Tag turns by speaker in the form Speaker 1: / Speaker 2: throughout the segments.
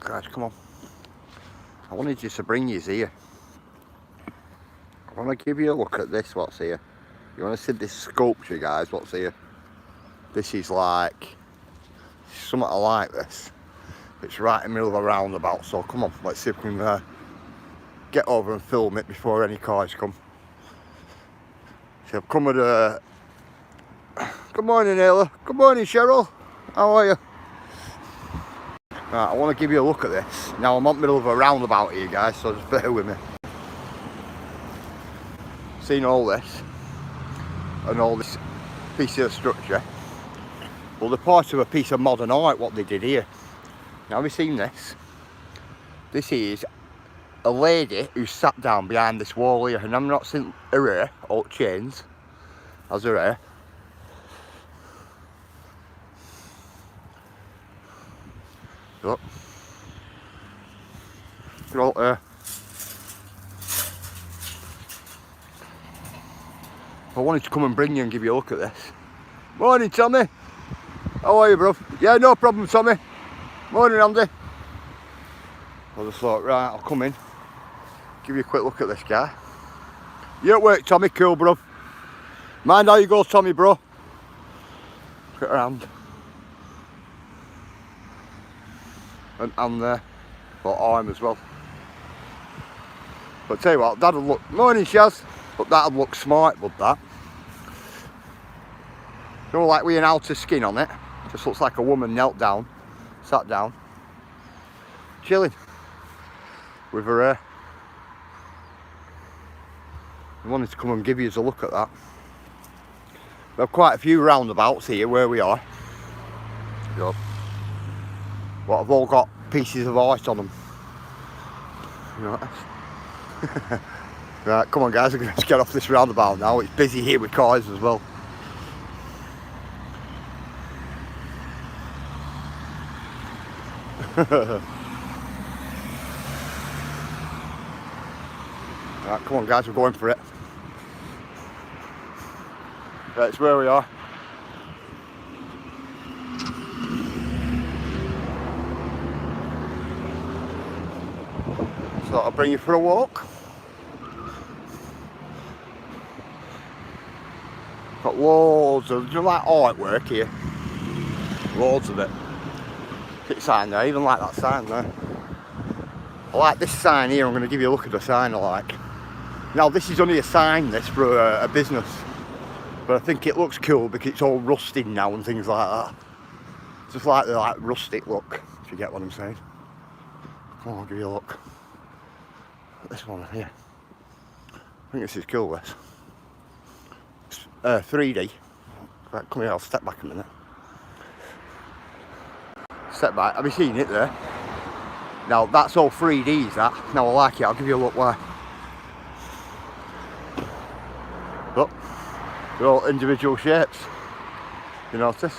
Speaker 1: Guys, come on. I wanted just to bring you here. I want to give you a look at this, what's here. You want to see this sculpture, guys, what's here? This is like, something like this. It's right in the middle of a roundabout, so come on, let's see if we can get over and film it before any cars come. So I've come with a... Good morning, Ayla. Good morning, Cheryl. How are you? Right, I want to give you a look at this. Now, I'm in the middle of a roundabout here, guys, so just bear with me. Seen all this, and all this piece of structure. Well, they're part of a piece of modern art, what they did here. Now, have you seen this? This is a lady who sat down behind this wall here, and I've not seen her hair, all chains, as her hair. Look. Look at her. I wanted to come and bring you and give you a look at this. Morning, Tommy. How are you, bro? Yeah, no problem, Tommy. Morning, Andy. I just thought, right, I'll come in, give you a quick look at this guy. You at work, Tommy? Cool, bro. Mind how you go, Tommy, bro. Get around. And there, for arm as well. But tell you what, that'll look, morning, Shaz. But that'll look smart, would that? You know, like with an outer skin on it. Just looks like a woman knelt down, sat down, chilling with her hair. I wanted to come and give you a look at that. We have quite a few roundabouts here where we are. Yep. What have all got pieces of ice on them. You know what? Right, come on guys, we're going to get off this roundabout now. It's busy here with cars as well. Right, come on guys, we're going for it. Right, it's where we are. So I'll bring you for a walk. Got loads of, just like artwork here. Loads of it. Big sign there, even like that sign there. I like this sign here. I'm going to give you a look at the sign I like. Now this is only a sign, this, for a business. But I think it looks cool because it's all rusted now and things like that. Just like the rustic look, if you get what I'm saying. Come on, I'll give you a look. This one here. I think this is cool, this. It's 3D. Right, come here, I'll step back a minute. Step back, have you seen it there? Now that's all 3Ds, that. Now I like it, I'll give you a look why. Look, they're all individual shapes. You notice?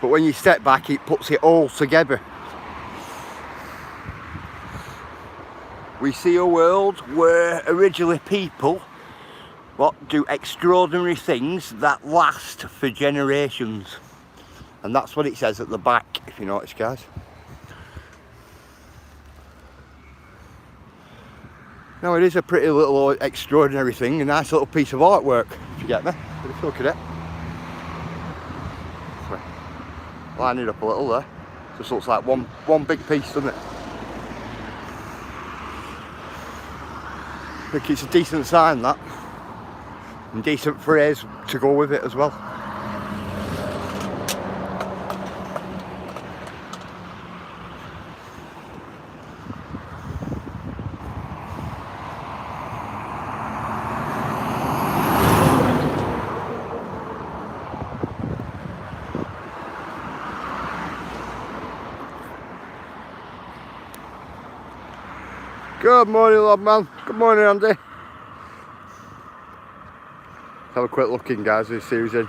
Speaker 1: But when you step back, it puts it all together. We see a world where originally people do extraordinary things that last for generations. And that's what it says at the back, if you notice, guys. Now it is a pretty little extraordinary thing, a nice little piece of artwork, if you get me. If you look at it. Line it up a little there. Just looks like one big piece, doesn't it? I think it's a decent sign, that. And decent phrase to go with it as well. Good morning, lad man. Good morning, Andy. Let's have a quick look in, guys, and see who's in.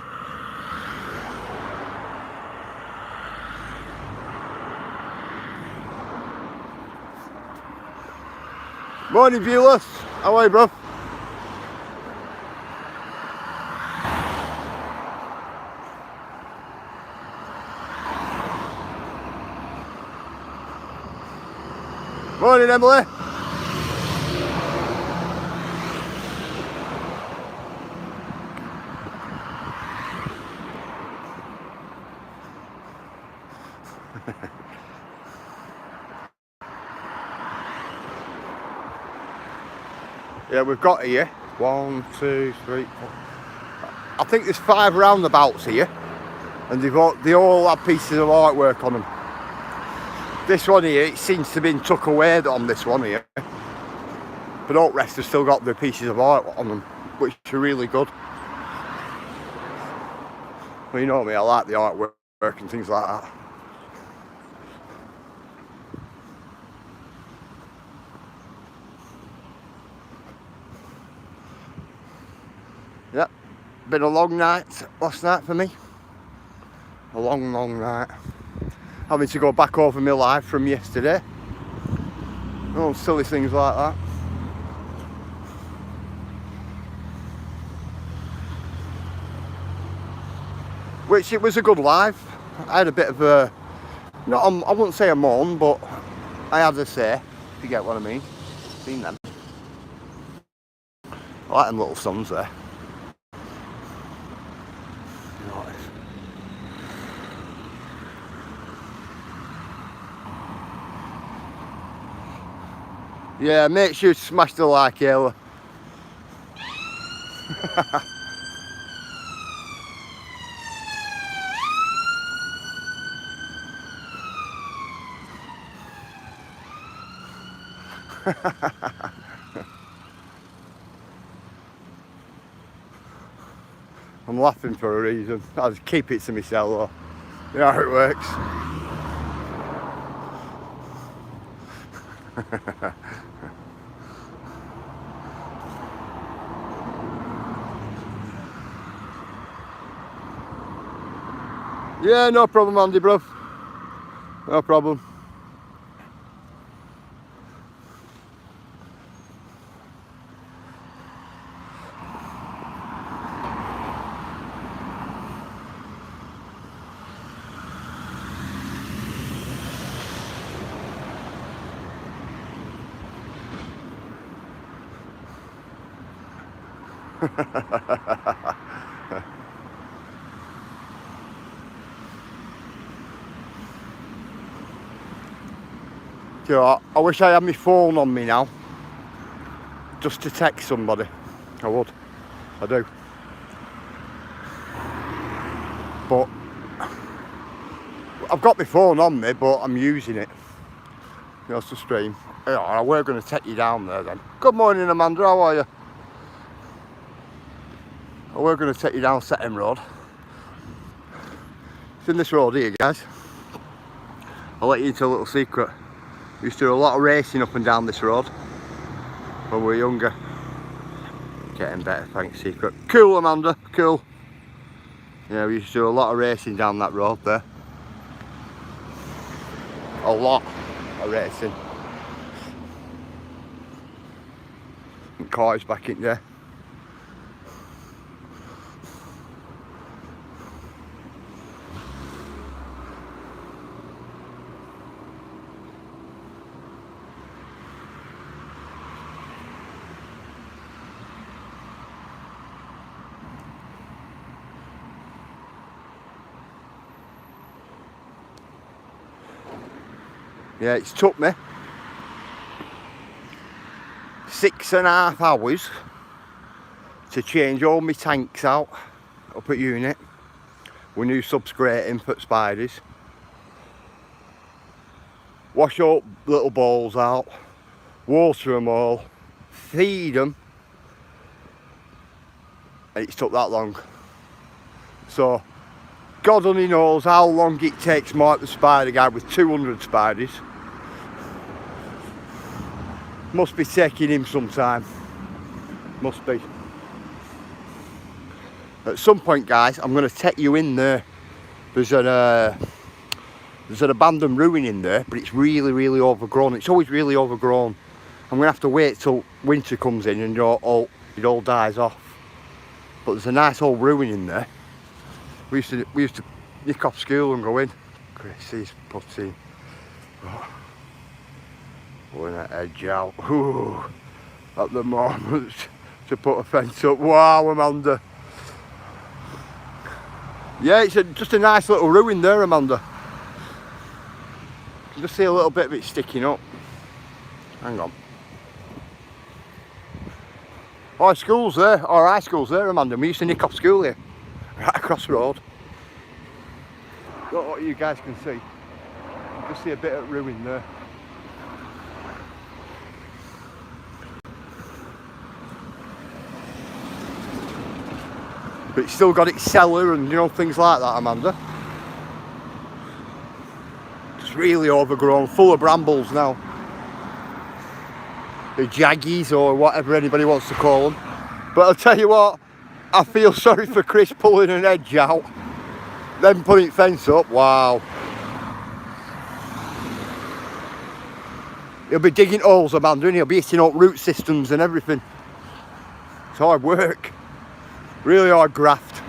Speaker 1: Morning, viewers. How are you, bro? Morning, Emily. Yeah, we've got here 1, 2, 3, 4. I think there's 5 roundabouts here, and they all have pieces of artwork on them. This one here, it seems to have been took away on this one here, but all the rest have still got the pieces of art on them, which are really good. Well, you know me, I like the artwork and things like that. Yep, been a long night last night for me. A long night. Having to go back over my life from yesterday. Oh, silly things like that. Which it was a good life. I had a bit of a, I wouldn't say a moan, but I had a say, if you get what I mean. Seen them. I like them little sons there. Yeah, make sure you smash the like, Ayla. I'm laughing for a reason. I'll just keep it to myself though. You know how it works. Yeah, no problem, Andy, bro. No problem. You know, I wish I had my phone on me now, just to text somebody. I would. I do. But I've got my phone on me, but I'm using it. You know, to stream. Yeah, we're going to take you down there then. Good morning, Amanda. How are you? We're going to take you down Setting Road. It's in this road here, guys. I'll let you into a little secret. We used to do a lot of racing up and down this road when we were younger. Getting better, thanks, secret. Cool, Amanda, cool. Yeah, we used to do a lot of racing down that road there. A lot of racing. And cars back in there. Yeah, it's took me 6.5 hours to change all my tanks out up at unit with new substrating for spiders, wash up little balls out, water them all, feed them, and it's took that long. So God only knows how long it takes more at the spider guy with 200 spiders. Must be taking him some time. Must be. At some point, guys, I'm going to take you in there. There's an abandoned ruin in there, but it's really overgrown. It's always really overgrown. I'm going to have to wait till winter comes in and it all dies off. But there's a nice old ruin in there. We used to nick off school and go in. Chrissy's putty. Oh. Pulling that edge out. Ooh, at the moment to put a fence up. Wow, Amanda. Yeah, it's just a nice little ruin there, Amanda. You can just see a little bit of it sticking up. Hang on. Oh, school's there. Or high school's there, Amanda. We used to nick off school here. Right across the road. Not what you guys can see. You just see a bit of ruin there. But it's still got its cellar and, you know, things like that, Amanda. It's really overgrown, full of brambles now. The jaggies or whatever anybody wants to call them. But I'll tell you what, I feel sorry for Chris pulling an edge out, then putting fence up. Wow. He'll be digging holes, Amanda, and he'll be hitting up root systems and everything. It's hard work. Really hard graft.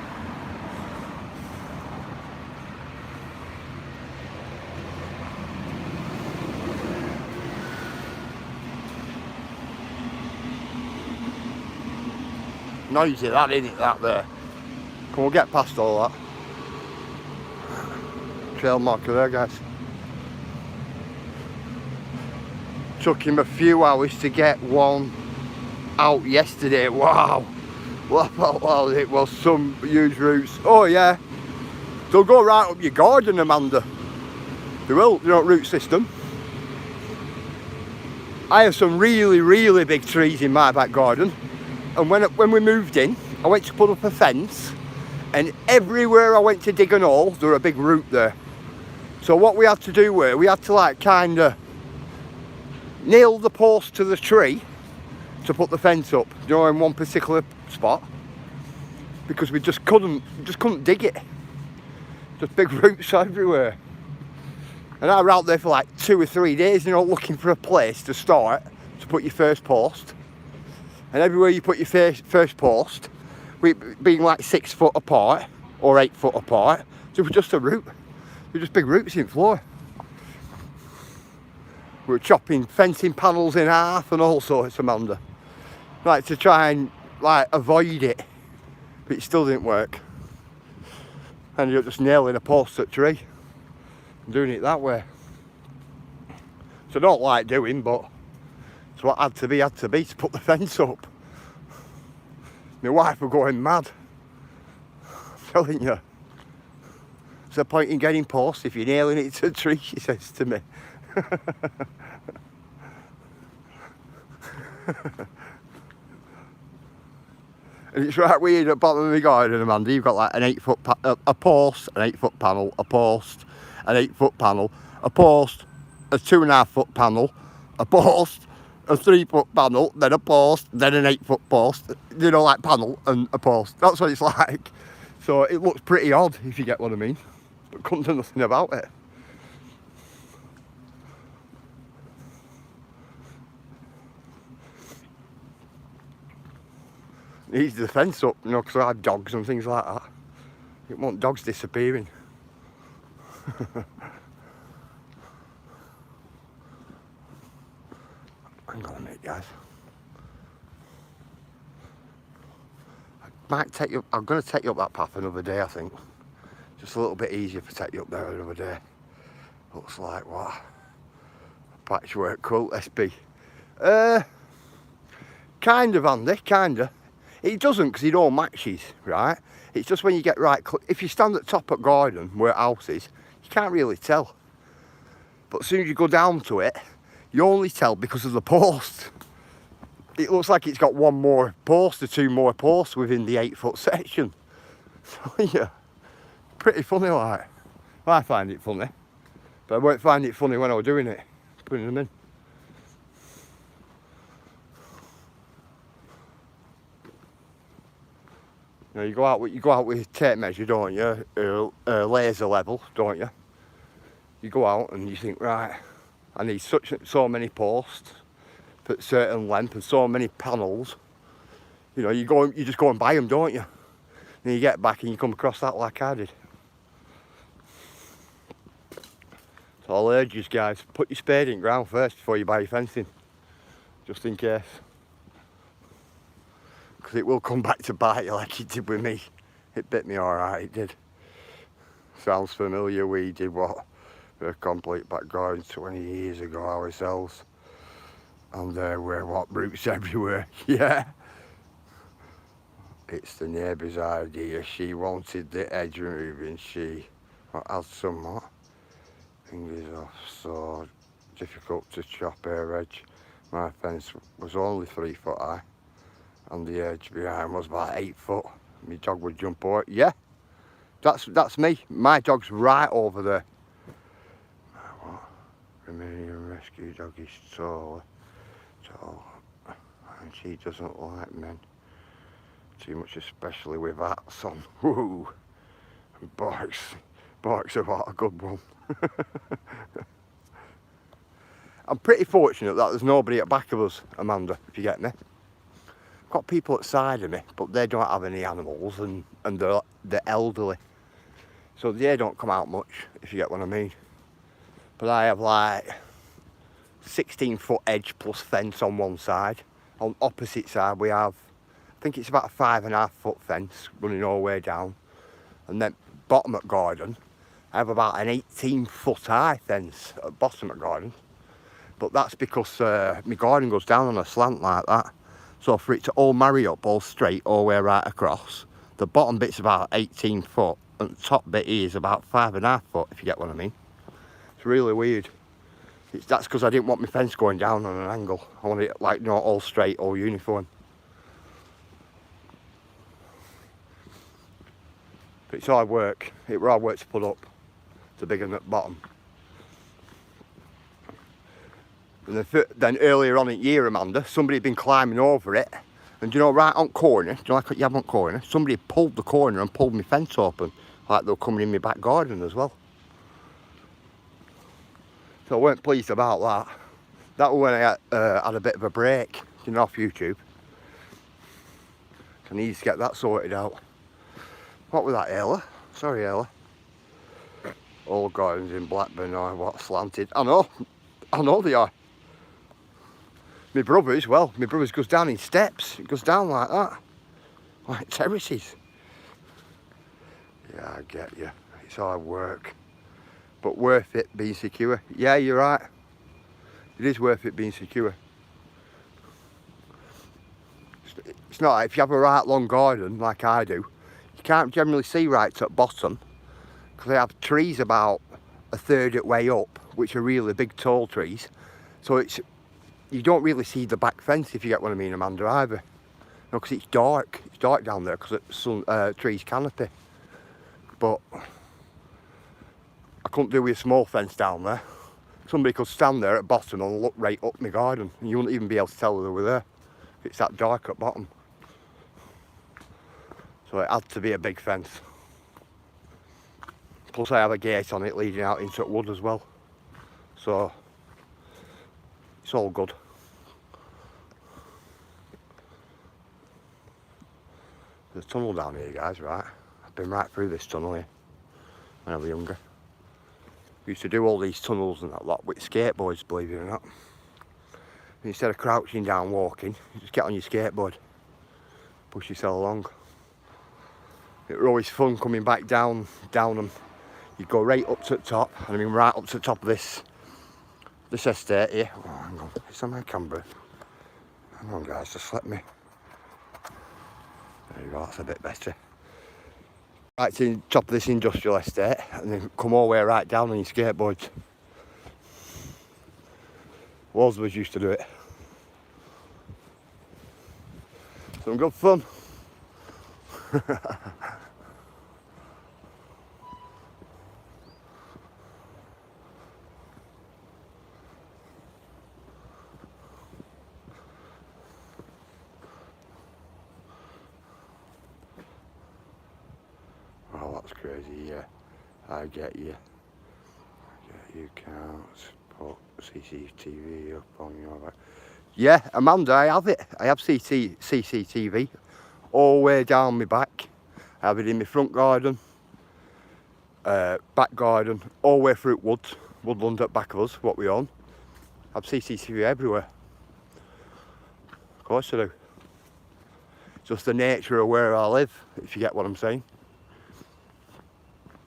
Speaker 1: Noisy that, isn't it, that there? Come on, get past all that. Trail marker there, guys. Took him a few hours to get one out yesterday. Wow. Well, it was some huge roots. Oh yeah. They'll go right up your garden, Amanda. They will, you know, root system. I have some really, really big trees in my back garden. And when we moved in, I went to put up a fence, and everywhere I went to dig an hole, there was a big root there. So what we had to do was, we had to like kind of nail the post to the tree to put the fence up, you know, in one particular spot, because we just couldn't dig it. Just big roots everywhere. And I was out there for like 2 or 3 days, you know, looking for a place to start to put your first post. And everywhere you put your first post, being like 6 foot apart or 8 foot apart, there was just a root. There were just big roots in the floor. We were chopping fencing panels in half and all sorts, Amanda. Like to try and like avoid it, but it still didn't work. And you're just nailing a post at tree and doing it that way. So I don't like doing, but it's what had to be to put the fence up. My wife was going mad. I'm telling you. There's no point in getting posts if you're nailing it to a tree, she says to me. And it's right weird at the bottom of the garden, Amanda. You've got like an 8 foot a post, an 8 foot panel, a post, an 8 foot panel, a post, a 2.5 foot panel, a post, a 3 foot panel, then a post, then an 8 foot post. You know, like panel and a post. That's what it's like. So it looks pretty odd, if you get what I mean. But couldn't do nothing about it. Needs the fence up, you know, because I have dogs and things like that. You don't want dogs disappearing. Hang on a minute, guys. I'm going to take you up that path another day, I think. Just a little bit easier to take you up there another day. Looks like what? A patchwork quilt, SB. Kind of, Andy, kind of. It doesn't, because it all matches, right? It's just when you get right, if you stand at the top of garden where house is, you can't really tell. But as soon as you go down to it, you only tell because of the post. It looks like it's got 1 more post or 2 more posts within the 8 foot section. So yeah, pretty funny like. I find it funny, but I won't find it funny when I was doing it, putting them in. You know, you go out with tape measure, don't you? Laser level, don't you? You go out and you think, right, I need so many posts, at certain length and so many panels. You know, you just go and buy them, don't you? And you get back and you come across that like I did. So I'll urge you guys, put your spade in ground first before you buy your fencing, just in case. Because it will come back to bite you like it did with me. It bit me alright, it did. Sounds familiar, we did what? A complete back garden 20 years ago ourselves. And there were what, roots everywhere, yeah. It's the neighbour's idea, she wanted the edge removing, she had somewhat fingers off, so difficult to chop her edge. My fence was only 3 foot high and the edge behind was about 8 foot. My dog would jump over. Yeah, that's me. My dog's right over there. What? Romanian rescue dog is tall, and she doesn't like men too much, especially with hats on. Woo! And barks about a good one. I'm pretty fortunate that there's nobody at the back of us, Amanda, if you get me. Got people at the side of me, but they don't have any animals and they're elderly. So they don't come out much, if you get what I mean. But I have like 16 foot edge plus fence on one side. On opposite side we have, I think it's about a 5.5 foot fence running all the way down. And then bottom of garden, I have about an 18 foot high fence at the bottom of garden. But that's because my garden goes down on a slant like that. So for it to all marry up all straight all the way right across, the bottom bit's about 18 foot and the top bit is about 5.5 foot, if you get what I mean. It's really weird. That's because I didn't want my fence going down on an angle. I want it like, you know, all straight, all uniform. But it's hard work. It was hard work to put up to biggin at the bottom. And then earlier on in the year, Amanda, somebody had been climbing over it. And you know, right on corner, do you know like what you have on corner? Somebody pulled the corner and pulled my fence open. Like they were coming in my back garden as well. So I weren't pleased about that. That was when I had a bit of a break, you know, off YouTube. I need to get that sorted out. What was that, Ayla? Sorry, Ayla. All gardens in Blackburn are what, slanted. I know they are. My brother's, well, my brother's goes down in steps. It goes down like that. Like terraces. Yeah, I get you. It's hard work. But worth it being secure. Yeah, you're right. It is worth it being secure. It's not like if you have a right long garden like I do, you can't generally see right to the bottom because they have trees about a third of the way up, which are really big tall trees. So you don't really see the back fence, if you get what I mean, Amanda, either. No, because it's dark. It's dark down there because it's sun, trees canopy. But I couldn't do with a small fence down there. Somebody could stand there at the bottom and look right up my garden. And you wouldn't even be able to tell they were there. It's that dark at the bottom. So it had to be a big fence. Plus I have a gate on it leading out into the wood as well. So it's all good. There's a tunnel down here, guys, right? I've been right through this tunnel here when I was younger. We used to do all these tunnels and that lot with skateboards, believe it or not. And instead of crouching down walking, you just get on your skateboard, push yourself along. It was always fun coming back down them. You go right up to the top, and I mean right up to the top of this estate here. Oh, hang on, it's on my camera. Hang on, guys, just let me. There you go, that's a bit better. Right to the top of this industrial estate, and then come all the way right down on your skateboards. Walsworth used to do it. Some good fun. Oh, that's crazy, yeah. I get you. You can't put CCTV up on your back. Yeah, Amanda, I have it. I have CCTV all the way down my back. I have it in my front garden, back garden, all the way through woods. woodland at back of us, what we own. I've CCTV everywhere. Of course I do. Just the nature of where I live, if you get what I'm saying.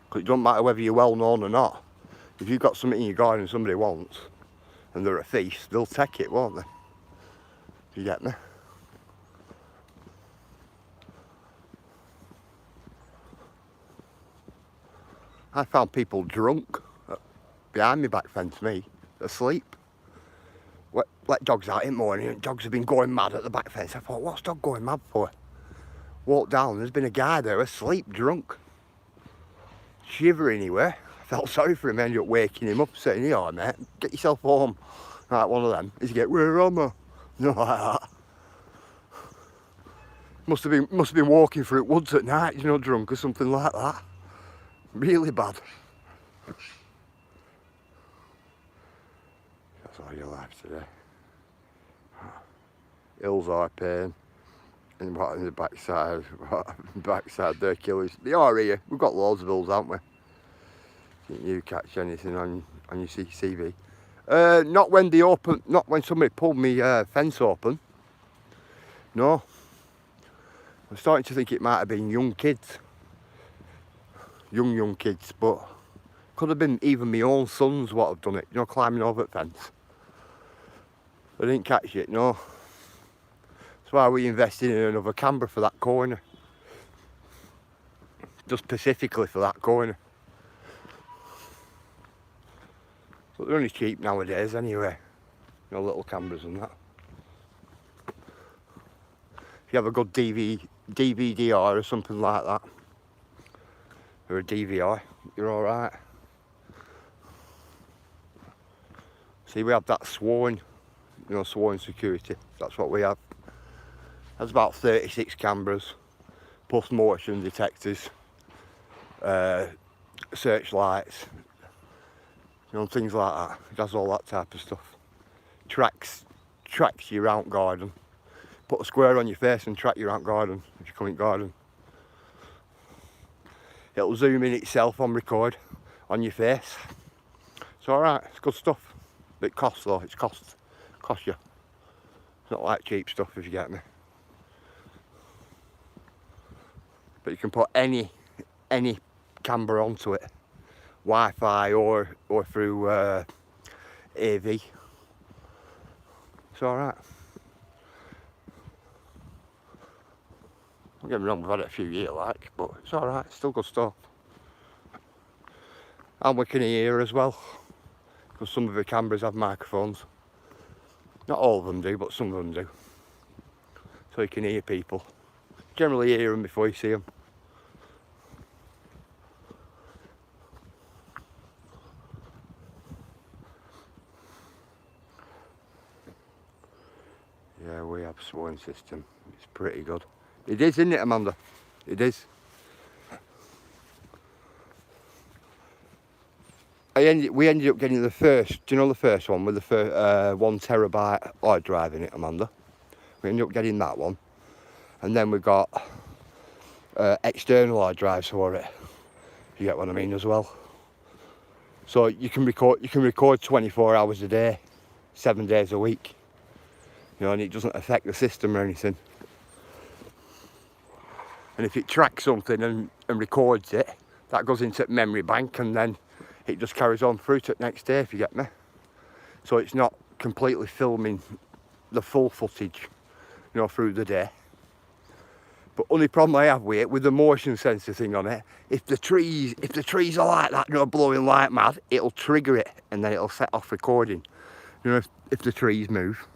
Speaker 1: Because it doesn't matter whether you're well known or not. If you've got something in your garden somebody wants, and they're a thief, they'll take it, won't they? Do you get me? I found people drunk behind me back fence, me, asleep. Let dogs out in the morning, and dogs have been going mad at the back fence. I thought, what's dog going mad for? Walked down, there's been a guy there asleep, drunk. Shivering anywhere. I felt sorry for him, I ended up waking him up, saying, "Yeah, mate, get yourself home." Like one of them. He's get, "Where am I?" You know, like that. Must have been walking through woods at night, you know, drunk or something like that. Really bad. That's all your life today. Hills are pain. And what in the backside, they're killers. They are here. We've got loads of hills, haven't we? Didn't you catch anything on your CCTV? Not when they open, not when somebody pulled me fence open. No. I'm starting to think it might have been young kids. Young kids, but could have been even my own sons what have done it, you know, climbing over the fence. I didn't catch it, no. That's why we invested in another camera for that corner. Just specifically for that corner. But they're only cheap nowadays anyway. You know, little cameras and that. If you have a good DVDR or something like that, or a DVI, you're alright. See, we have that sworn, you know, sworn security. That's what we have. That's about 36 cameras, plus motion detectors, searchlights, you know, things like that. It does all that type of stuff. Tracks your out garden. Put a square on your face and track your out garden if you come in garden. It'll zoom in itself on record on your face. It's alright, it's good stuff. It costs though, it costs you. It's not like cheap stuff if you get me. But you can put any camera onto it, Wi-Fi or through AV. It's alright. Don't get me wrong, we've had it a few years like, but it's alright, it's still good stuff. And we can hear as well, because some of the cameras have microphones. Not all of them do, but some of them do. So you can hear people. Generally hear them before you see them. Yeah, we have a sworn system. It's pretty good. It is, isn't it, Amanda? It is. We ended up getting the first, do you know the first one with the first 1 terabyte hard drive in it, Amanda? We ended up getting that one. And then we got external hard drives for it. You get what I mean as well. So you can record 24 hours a day, 7 days a week. You know, and it doesn't affect the system or anything. And if it tracks something and records it, that goes into the memory bank, and then it just carries on through to the next day, if you get me. So it's not completely filming the full footage, you know, through the day. But only problem I have with it, with the motion sensor thing on it, if the trees are like that, you know, blowing like mad, it'll trigger it and then it'll set off recording. You know, if the trees move.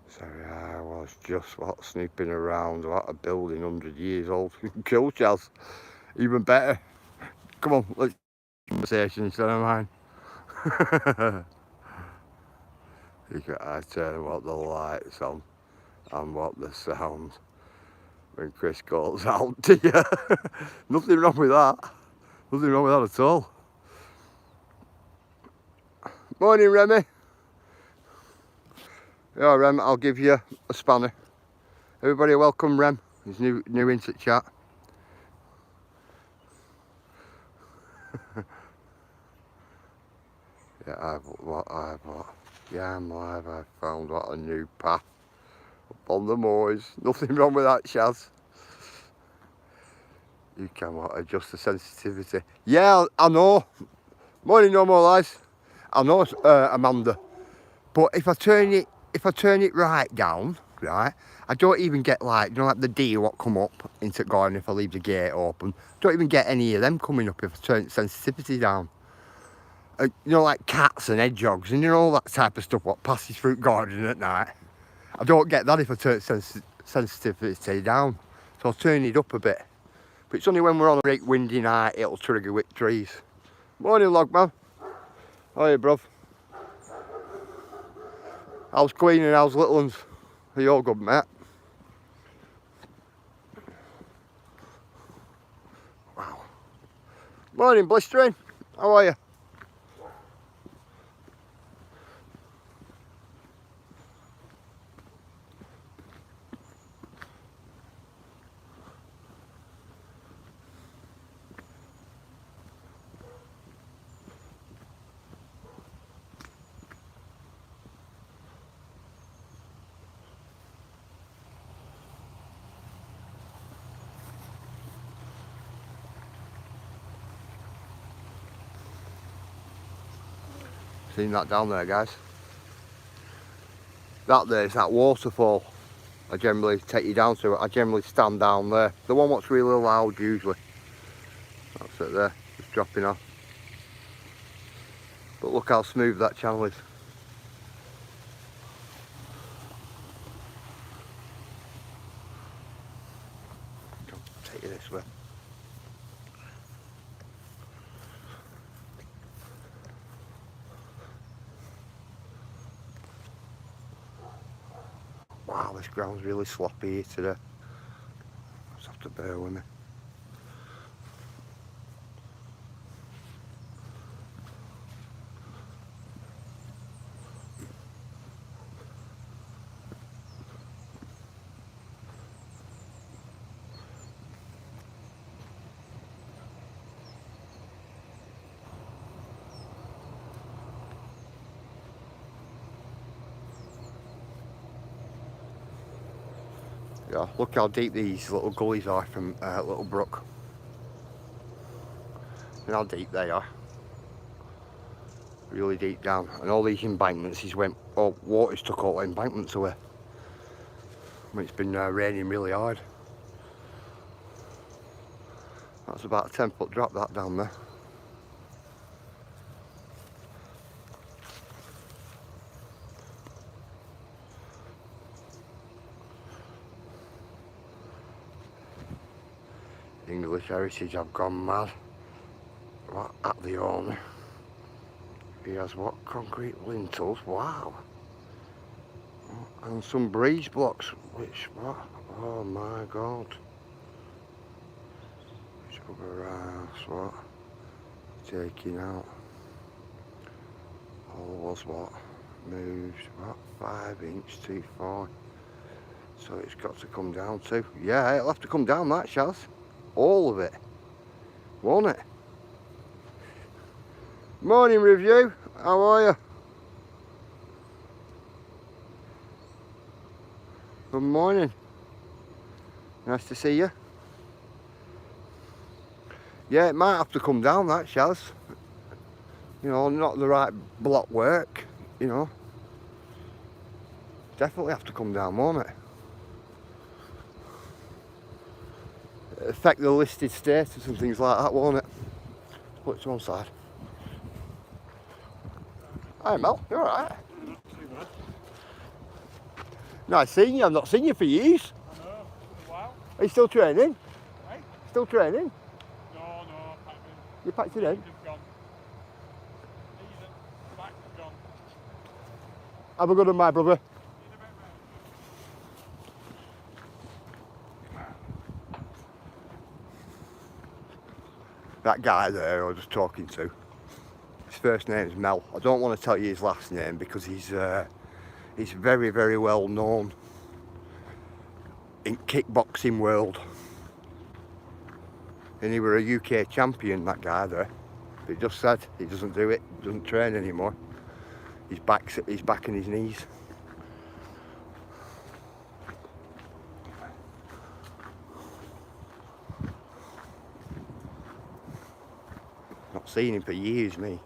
Speaker 1: Sorry, I was just snooping around a building 100 years old. Cool, Chels. Even better. Come on, let's conversation instead of mine. You got to turn what the lights on and what the sound when Chris calls out to you. Nothing wrong with that. Nothing wrong with that at all. Morning, Remy. Yeah, Rem, I'll give you a spanner. Everybody welcome Rem. He's new into chat. Yeah, yeah, I'm live. I've found what a new path up on the moors. Nothing wrong with that, Shaz. You can adjust the sensitivity. Yeah, I know. Morning, no more lies. I know, Amanda. But if I turn it right down, right, I don't even get like, you know, like the deer what come up into the garden if I leave the gate open. Don't even get any of them coming up if I turn sensitivity down. You know, like cats and hedgehogs and you know all that type of stuff what passes through the garden at night. I don't get that if I turn sensitivity down. So I'll turn it up a bit. But it's only when we're on a great windy night it'll trigger with trees. Morning, Logman. How are you, bruv? How's Queen and how's little ones? Are you all good, mate? Wow. Morning, Blistering. How are you? Seen that down there, guys? That there's that waterfall. I generally take you down to it. I generally stand down there. The one what's really loud usually. That's it there, just dropping off. But look how smooth that channel is. Take you this way. Wow, this ground's really sloppy here today. Just have to bear with me. Yeah, look how deep these little gullies are from Little Brook. And how deep they are. Really deep down. And all these embankments, water's took all the embankments away. When it's been raining really hard. That's about a 10-foot drop that down there. English Heritage have gone mad. What at the owner? He has what? Concrete lintels? Wow. And some breeze blocks. Which what? Oh my god. Rubber ass, what? Taking out. All was what? Moves, what? 5-inch, 2.4. So it's got to come down to. Yeah, it'll have to come down that, Shaz. All of it. Won't it? Morning review. How are you? Good morning. Nice to see you. Yeah, it might have to come down that, Shaz. You know, not the right block work, you know. Definitely have to come down, won't it? It'll affect the listed status and things like that, won't it? Put it to one side. Hi Mel, you alright? Nice seeing you, I've not seen you for years.
Speaker 2: I know, it's been a while.
Speaker 1: Are you still training?
Speaker 2: Hey?
Speaker 1: Still training?
Speaker 2: No, packed in.
Speaker 1: You packed it in?
Speaker 2: Needed gone. Needed back gone.
Speaker 1: Have a good one, my brother.
Speaker 2: Need a bit more.
Speaker 1: That guy there I was just talking to, his first name is Mel. I don't want to tell you his last name because he's very, very well known in kickboxing world. And he were a UK champion, that guy there. He just said he doesn't do it, doesn't train anymore. He's back in his knees. Not seen him for years, me.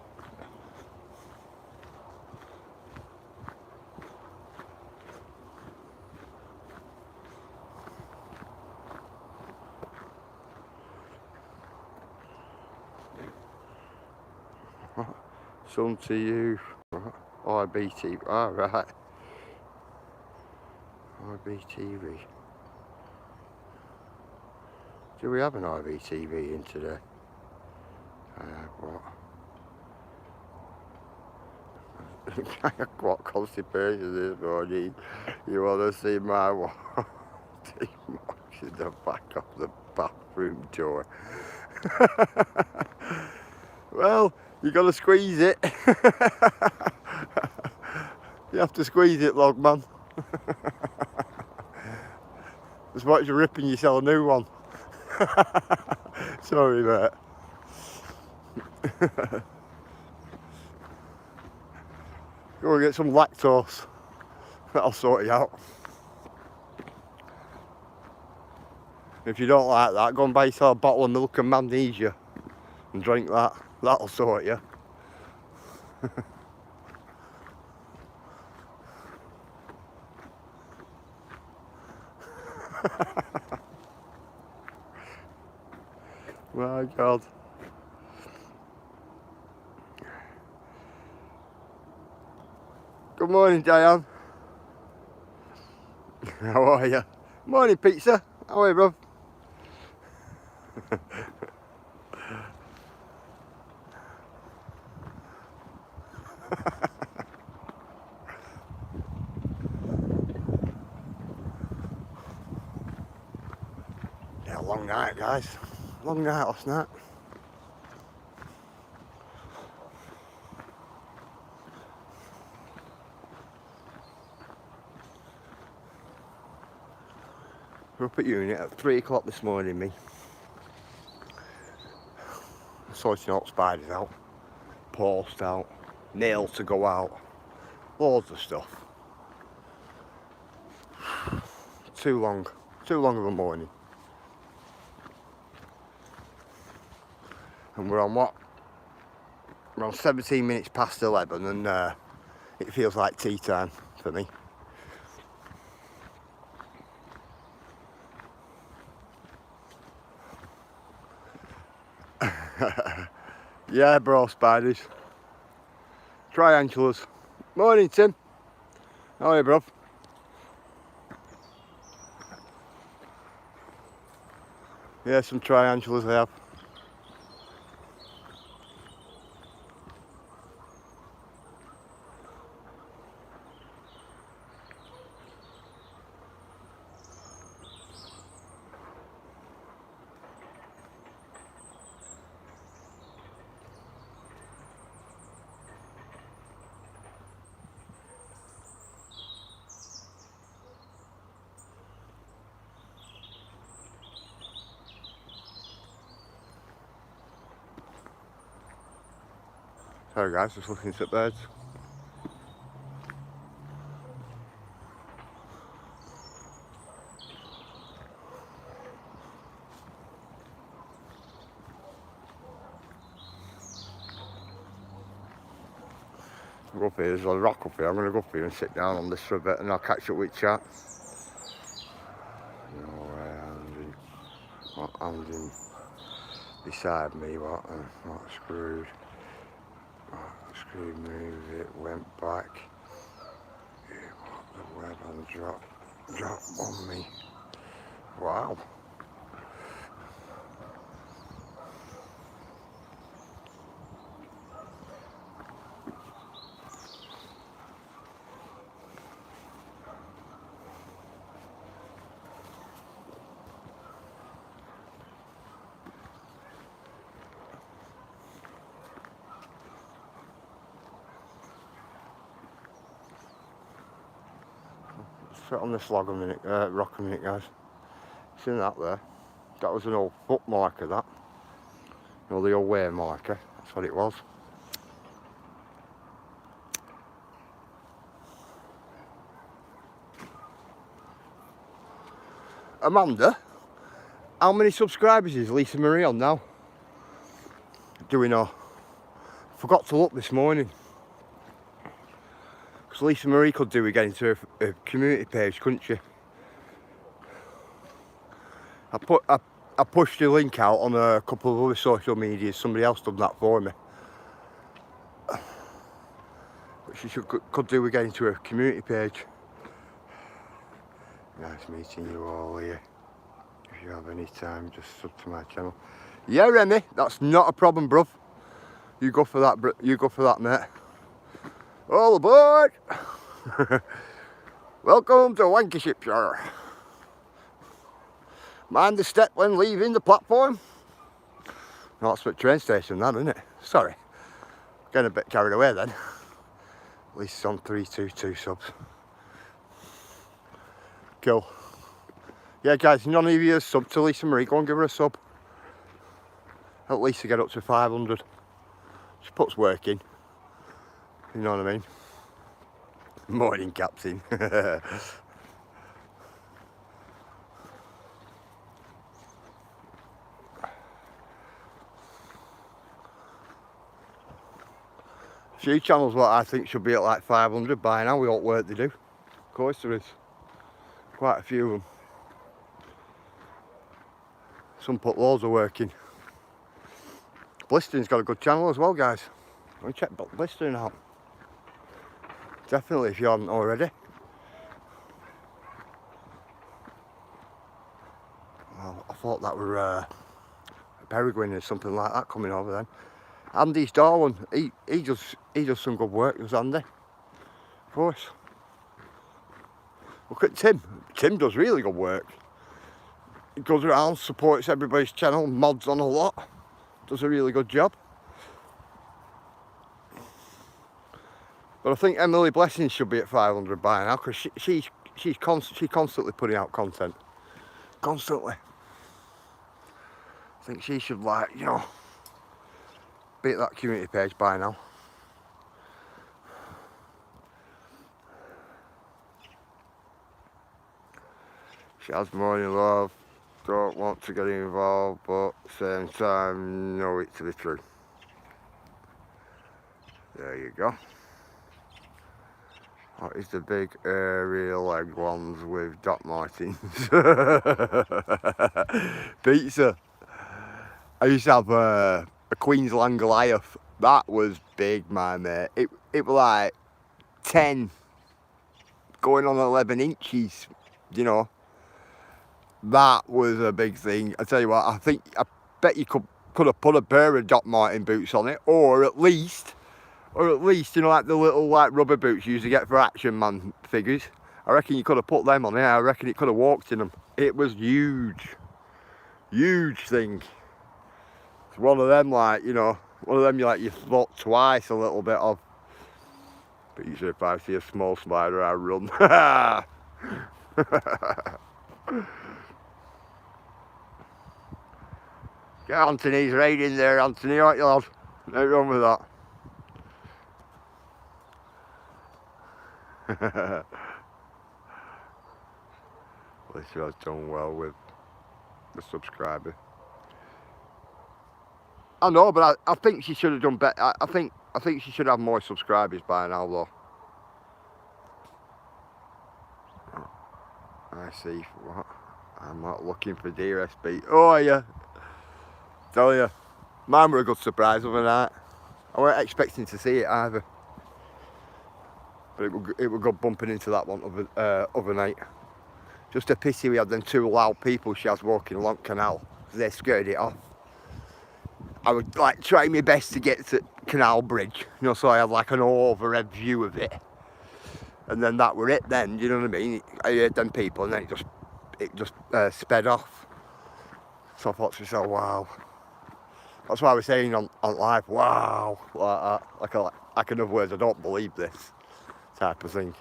Speaker 1: Son to you. IBTV. Oh, right. IBTV. Do we have an IBTV in today? What? What constipation this morning? You want to see my teeth marks in the back of the bathroom door? Well, you got to squeeze it. You have to squeeze it, Logman. As much as you're ripping yourself a new one. Sorry, mate. Go and get some lactose. That'll sort you out. If you don't like that, go and buy yourself a bottle of milk and magnesia and drink that. That'll sort you. My God. Good morning, Diane. How are you? Morning, pizza. How are you, bro? Yeah, long night, guys. Long night last night. We're up at unit at 3 o'clock this morning, me. Sorting out spiders out, post out, nails to go out, loads of stuff. Too long of a morning. And we're on what? We're on 17 minutes past 11 and it feels like tea time for me. Yeah, bro, spiders. Triangulas. Morning, Tim. How are you, bro? Yeah, some triangulas I have. Sorry guys, just looking at birds. Go up here, there's a rock up here. I'm going to go up here and sit down on this for a bit and I'll catch up with chat. No way, Andy beside me, what screwed. Screwed, moved it, went back. The web and dropped on me. Wow. Sit on this log a minute, rock a minute, guys. See that there? That was an old foot marker, that. You know, the old wear marker. That's what it was. Amanda, how many subscribers is Lisa Marie on now? Do we know? Forgot to look this morning. Because Lisa Marie could do with getting to her community page, couldn't she? I pushed the link out on a couple of other social medias. Somebody else done that for me. But she could do with getting to her community page. Nice meeting you all here. If you have any time, just sub to my channel. Yeah, Remy, that's not a problem, bruv. You go for that, you go for that, mate. All aboard! Welcome to Lancashire. Mind the step when leaving the platform. No, that's at train station, that, isn't it? Sorry. Getting a bit carried away then. At least it's on 322 subs. Cool. Yeah, guys, none of you sub to Lisa Marie. Go and give her a sub. At least to get up to 500. She puts work in. You know what I mean? Morning, Captain. Few channels what I think should be at like 500 by now, with what work they do. Of course there is. Quite a few of them. Some put loads of work in. Blistering's got a good channel as well, guys. Go and check Blistering out. Definitely if you haven't already. Well, I thought that were a peregrine or something like that coming over then. Andy's Darwin, he does some good work, does Andy? Of course. Look at Tim. Tim does really good work. He goes around, supports everybody's channel, mods on a lot. Does a really good job. But I think Emily Blessing should be at 500 by now, because she's constantly putting out content. Constantly. I think she should, like, you know, be at that community page by now. She has morning love. Don't want to get involved, but same time know it to be true. There you go. What is the big airy leg ones with Doc Martens? Pizza. I used to have a Queensland Goliath. That was big, my mate. It was like 10 going on 11 inches, you know. That was a big thing. I tell you what, I bet you could have put a pair of Doc Marten boots on it, or at least, you know, like the little like rubber boots you used to get for Action Man figures. I reckon you could have put them on it. I reckon it could have walked in them. It was huge. Huge thing. It's one of them, like, you know, one of them you thought twice a little bit of. But usually if I see a small spider, I run. Get Anthony's right in there, Anthony, aren't you, lad? No wrong with that. Lisa has done well with the subscriber. I know, but I think she should have done better. I think she should have more subscribers by now, though. I see. What? I'm not looking for deer SB. Oh yeah. Tell you, mine were a good surprise overnight. I weren't expecting to see it either. But it was good bumping into that one overnight. Just a pity we had them two loud people she has walking along canal. They scared it off. I would like try my best to get to Canal Bridge, you know, so I had like an overhead view of it. And then that were it then, you know what I mean? I heard them people and then it just sped off. So I thought to myself, wow. That's why I was saying on live, wow, like that. Like in other words, I don't believe this type of thing.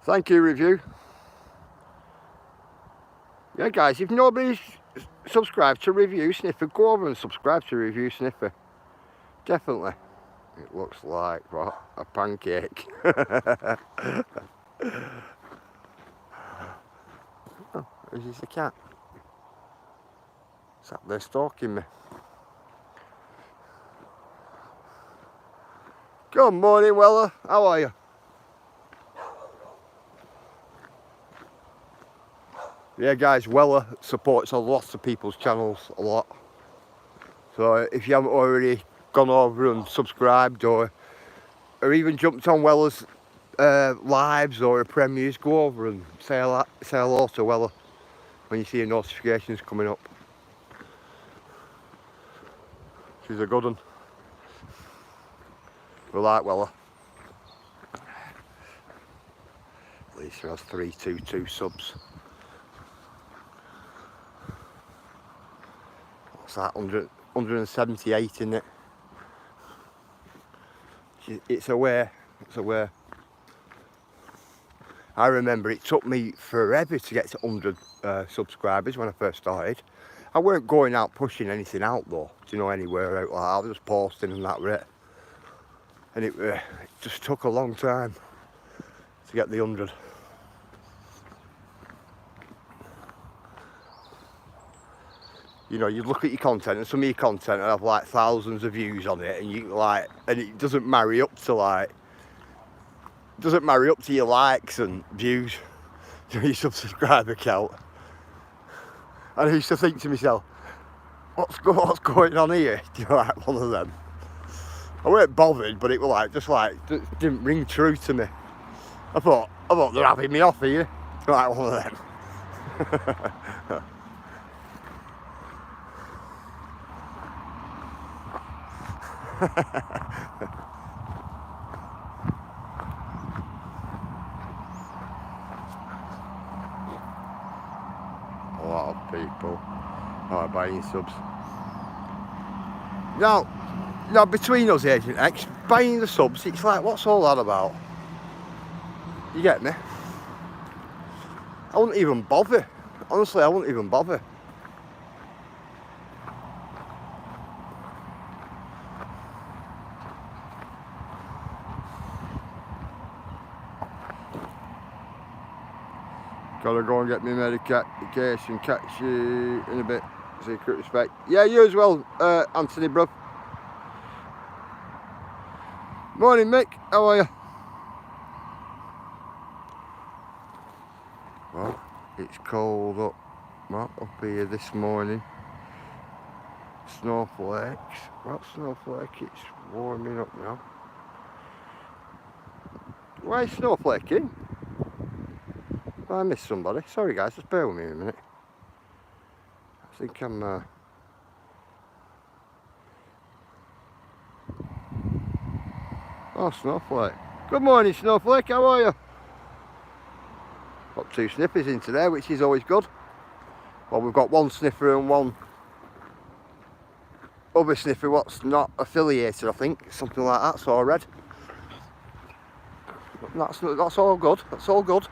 Speaker 1: Thank you, review. Yeah, guys, if nobody's subscribed to Review Sniffer, go over and subscribe to Review Sniffer. Definitely. It looks like, what, a pancake. Oh, is this a cat? It's up there stalking me. Good morning, Weller. How are you? Yeah, guys, Weller supports a lot of people's channels, a lot. So if you haven't already gone over and subscribed or even jumped on Weller's lives or premieres, go over and say hello to Weller when you see your notifications coming up. She's a good one. We like Weller. Lisa has 322 subs. What's that? 178, isn't it? It's aware. It's aware. I remember it took me forever to get to 100 subscribers when I first started. I weren't going out pushing anything out though, you know, anywhere out like that. I was just posting and that was it. And it just took a long time to get the 100. You know, you look at your content and some of your content will have like thousands of views on it, and you like, and it doesn't marry up to like, your likes and views, your subscriber count. And I used to think to myself, what's going on here? You know, like one of them. I weren't bothered, but it was like, just didn't ring true to me. I thought they're having me off here. Like one of them. A lot of people are buying subs. Now between us, Agent X, buying the subs, it's like, what's all that about? You get me? I wouldn't even bother. Honestly, I wouldn't even bother. Gotta go and get me medication. Catch you in a bit. Secret respect. Yeah, you as well, Anthony, bro. Morning, Mick. How are you? Well, it's cold up here this morning. Snowflakes. What snowflake? It's warming up now. Why is snowflaking? I missed somebody. Sorry guys, just bear with me a minute. I think I'm Oh, Snowflake. Good morning, Snowflake, how are you? Got 2 sniffers in today, which is always good. Well, we've got 1 sniffer and 1 other sniffer what's not affiliated, I think. Something like that, so I read. That's all good, that's all good.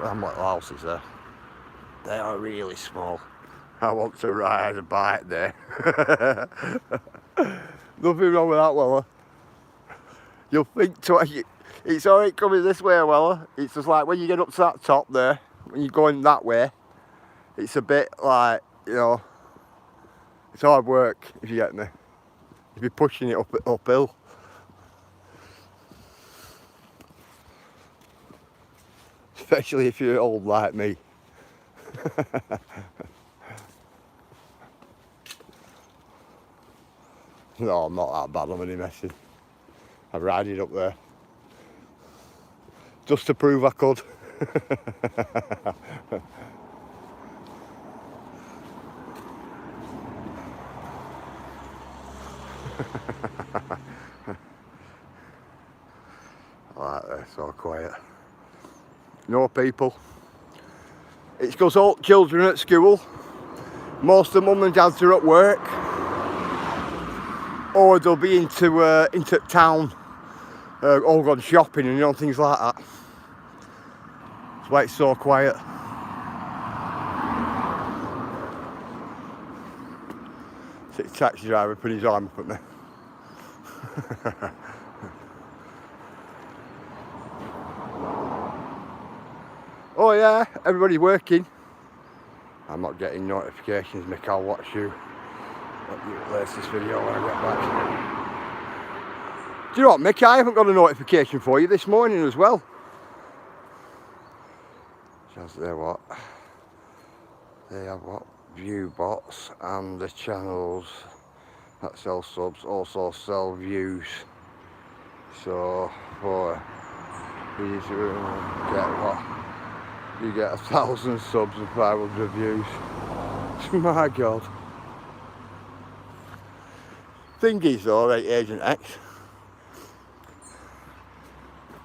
Speaker 1: Them little houses there, they are really small. I want to ride a bike there. Nothing wrong with that, Weller. You'll think twice. It's alright coming this way, Weller. It's just like when you get up to that top there, when you're going that way, it's a bit like, you know, it's hard work, if you get me. You'll be pushing it uphill. Especially if you're old like me. No, I'm not that bad, I'm only messing. I ride it up there. Just to prove I could. I like this, so quiet. No people. It's because all children at school. Most of mum and dads are at work. or they'll be into town, all gone shopping and, you know, things like that. That's why it's so quiet. So the taxi driver put his arm up at me. Oh yeah, everybody's working. I'm not getting notifications, Mick. I'll watch you. Let you release this video when I get back. Do you know what, Mick? I haven't got a notification for you this morning as well. Just there, what? They have what? View bots and the channels that sell subs also sell views. So for these, get what? You get 1,000 subs and 500 views. My God. Thing is though, right, Agent X,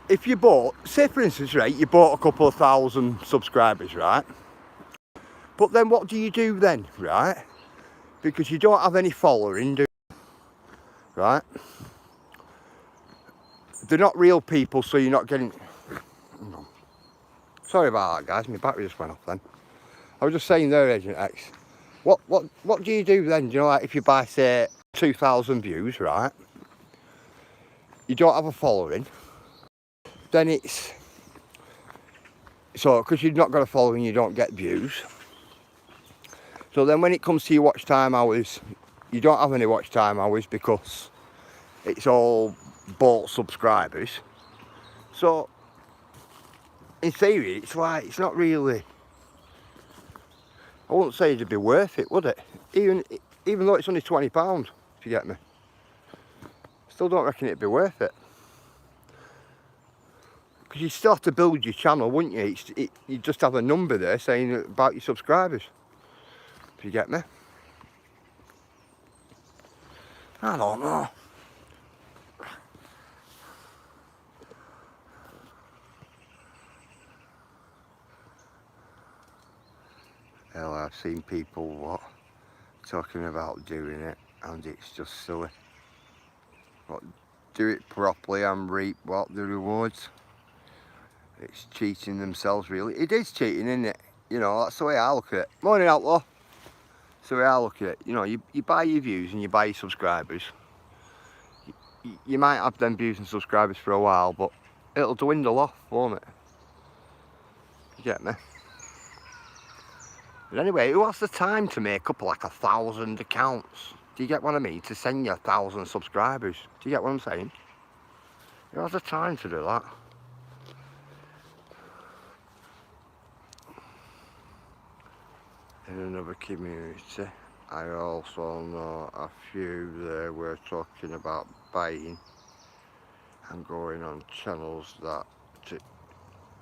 Speaker 1: if you bought, say for instance, right, you bought a couple of thousand subscribers, right? But then what do you do then, right? Because you don't have any following, do you? Right? They're not real people, so you're not getting... No. Sorry about that, guys. My battery just went off then. I was just saying there, Agent X. What do you do then? Do you know, like if you buy, say, 2,000 views, right? You don't have a following. Then it's... So, because you've not got a following, you don't get views. So then when it comes to your watch time hours, you don't have any watch time hours because it's all bought subscribers. So, in theory, it's like, it's not really... I wouldn't say it'd be worth it, would it? Even though it's only £20, if you get me. Still don't reckon it'd be worth it. Because you'd still have to build your channel, wouldn't you? You'd just have a number there saying about your subscribers. If you get me. I don't know. Hell, I've seen people talking about doing it, and it's just silly. Do it properly and reap the rewards. It's cheating themselves, really. It is cheating, isn't it? You know, that's the way I look at it. Morning, Outlaw. That's the way I look at it. You know, you buy your views and you buy your subscribers. You might have them views and subscribers for a while, but it'll dwindle off, won't it? You get me? But anyway, who has the time to make up like 1,000 accounts? Do you get what I mean? To send you 1,000 subscribers. Do you get what I'm saying? Who has the time to do that? In another community, I also know a few there were talking about buying and going on channels that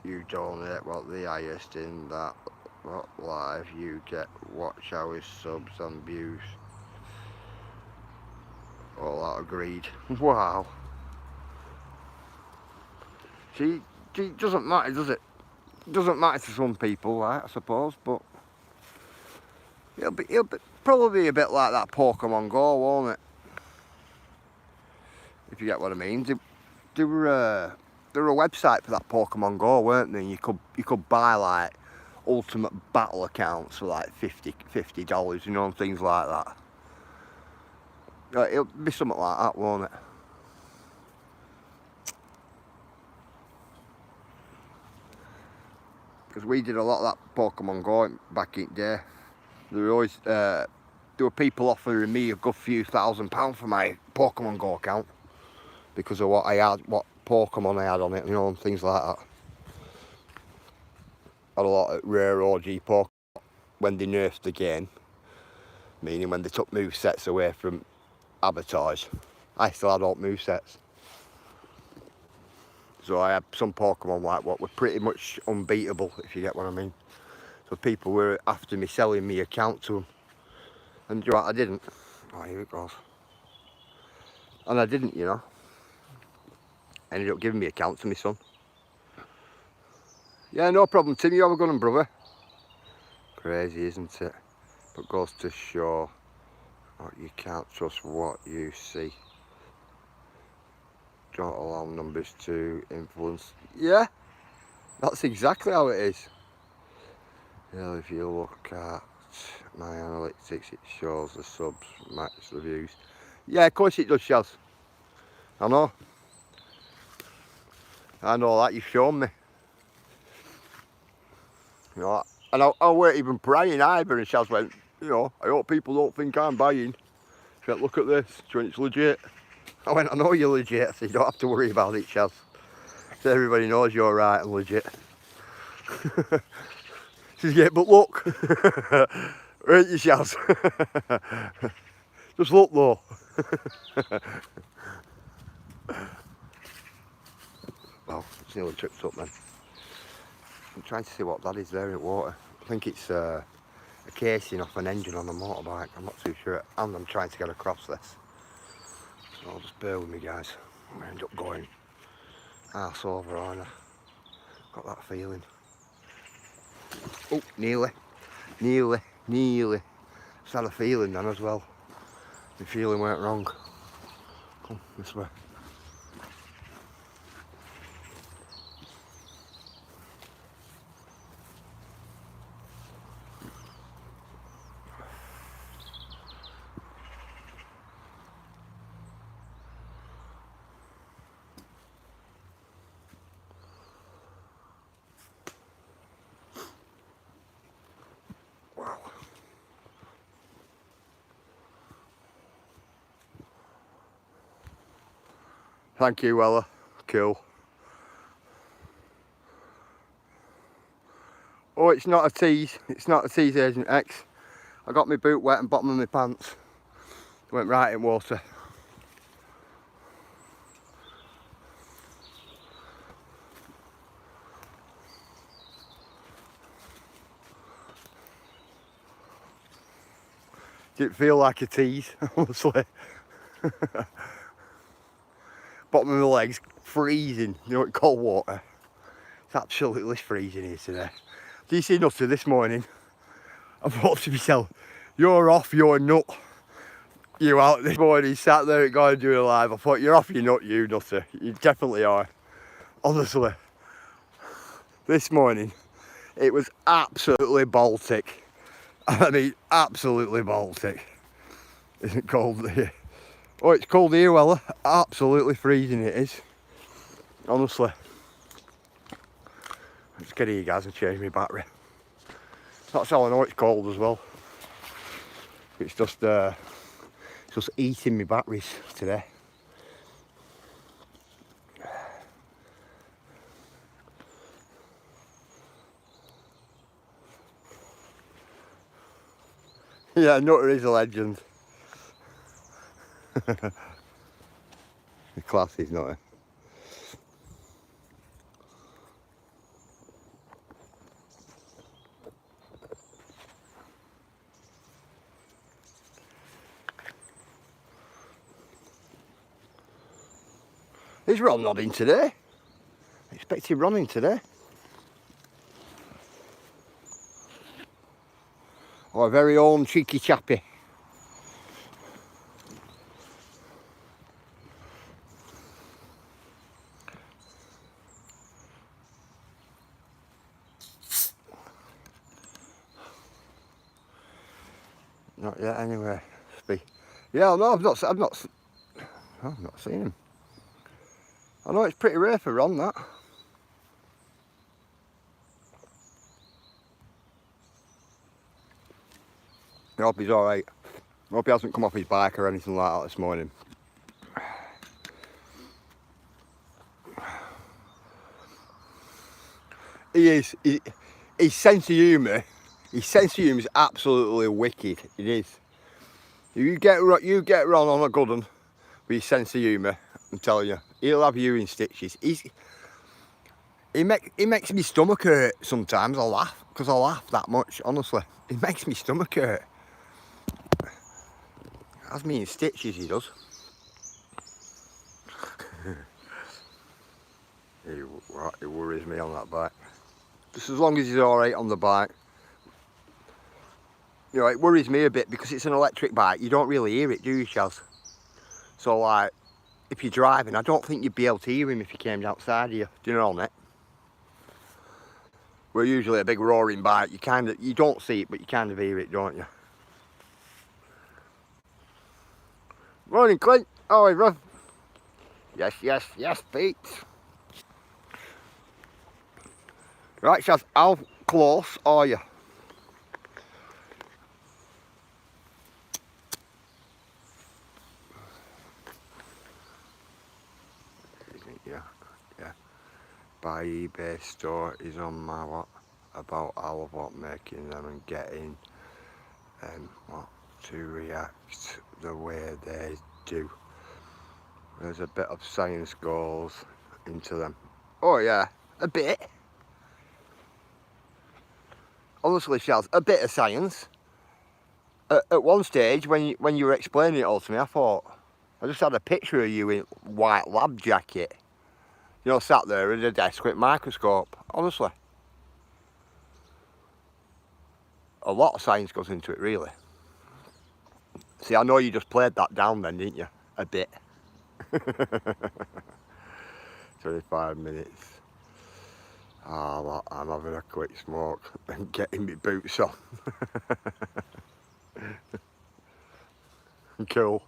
Speaker 1: you donate the highest in that live you get watch hours, subs and views. All that agreed. Wow. See, it doesn't matter, does it? It doesn't matter to some people, right, I suppose, but it'll probably be a bit like that Pokemon Go, won't it? If you get what I mean. There were a website for that Pokemon Go, weren't there? You could buy like ultimate battle accounts for like $50, you know, and things like that. It'll be something like that, won't it? Because we did a lot of that Pokemon Go back in the day. There were people offering me a good few £1,000s for my Pokemon Go account because of what Pokemon I had on it, you know, and things like that. Had a lot of rare OG Pokemon when they nerfed the game, meaning when they took movesets away from avatars. I still had all movesets. So I had some Pokemon like what were pretty much unbeatable, if you get what I mean. So people were after me selling me account to them. And you know what, I didn't. Oh, here it goes. And I didn't, you know. I ended up giving me account to my son. Yeah, no problem, Tim, you have a good one, brother. Crazy, isn't it? But goes to show But you can't trust what you see. Don't allow numbers to influence. Yeah, that's exactly how it is. Yeah, if you look at my analytics, it shows the subs, max reviews. Yeah, of course it does, Shaz. I know. I know that, you've shown me. You know, and I weren't even praying either, and Shaz went, you know, I hope people don't think I'm buying. She went, look at this, she went, it's legit. I went, I know you're legit, so you don't have to worry about it, Shaz. So everybody knows you're right and legit. She said, yeah, but look. Ain't you, Shaz? Just look though. Well, it's nearly tripped up then. I'm trying to see what that is there in the water. I think it's a casing off an engine on a motorbike. I'm not too sure. And I'm trying to get across this. So just bear with me, guys. I'm going to end up going arse over, aren't I? Got that feeling. Oh, nearly. Just had a feeling then as well. The feeling went wrong. Come this way. Wow. Thank you, Weller. Cool. Oh, it's not a tease. It's not a tease, Agent X. I got my boot wet and bottom of my pants. Went right in water. Didn't feel like a tease, honestly. Bottom of my legs freezing, you know, in cold water. It's absolutely freezing here today. Do you see Nutter this morning? I thought to myself, you're off your nut. You out this morning, sat there at going doing a live. I thought, you're off your nut, you Nutter. You definitely are. Honestly. This morning, it was absolutely Baltic. I mean, absolutely Baltic. Isn't it cold here? Oh, it's cold here, Weller. Absolutely freezing it is. Honestly. Let's get here, guys, and change my battery. That's how I know it's cold as well. It's just eating my batteries today. Yeah, Nutter is a legend. The class is Nutter. Is Ron nodding today? I expect him running today. Our very own cheeky chappy. Not yet, anyway. Yeah, no, I've not seen him. I know it's pretty rare for Ron, that. I hope he's alright. I hope he hasn't come off his bike or anything like that this morning. He is. His sense of humour is absolutely wicked. It is. You get Ron on a good one with his sense of humour, I'm telling you, he'll have you in stitches. He makes me stomach hurt sometimes. I laugh because I laugh that much. Honestly, it makes me stomach hurt. Has me in stitches. He does. He worries me on that bike. Just as long as he's all right on the bike. You know, it worries me a bit because it's an electric bike. You don't really hear it, do you, Chaz? So, like, if you're driving, I don't think you'd be able to hear him if he came outside here. Do you know what I mean? We're usually a big roaring bike. You don't see it, but you kind of hear it, don't you? Morning, Clint. How are you, bro? Yes, yes, yes, Pete. Right, Chaz, how close are you? Yeah, yeah. Buy eBay store is on my what? About how of what making them and getting what to react the way they do. There's a bit of science goes into them. Oh yeah, a bit. Honestly, Charles, a bit of science. At one stage, when you were explaining it all to me, I thought I just had a picture of you in white lab jacket. You know, sat there at a desk with a microscope. Honestly, a lot of science goes into it, really. See, I know you just played that down then, didn't you? A bit. 25 minutes. Oh, well, I'm having a quick smoke and getting my boots on. Cool.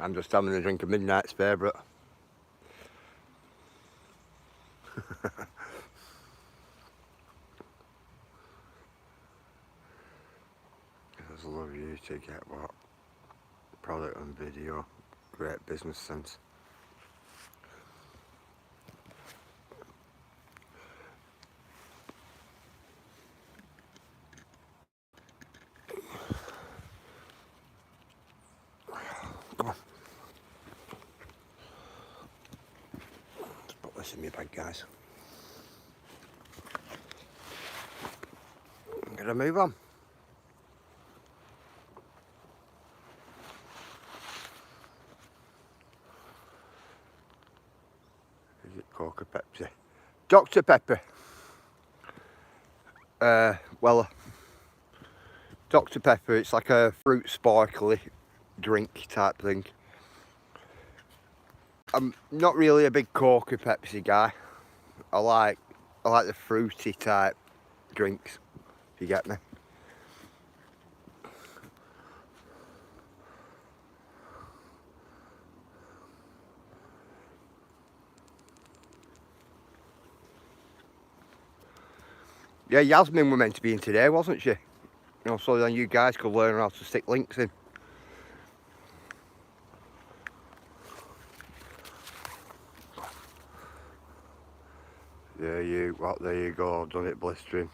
Speaker 1: I'm just having a drink of Midnight's favourite. I just love you to get what? Product and video. Great business sense. Come on. Let's put this in my bag, guys. I'm gonna move on. Is it Coke or Pepsi? Dr. Pepper. Well, Dr. Pepper, it's like a fruit sparkly drink type thing. I'm not really a big Coke or Pepsi guy. I like the fruity type drinks, if you get me. Yeah, Yasmin were meant to be in today, wasn't she? You know, so then you guys could learn how to stick links in. There you go, done it blistering.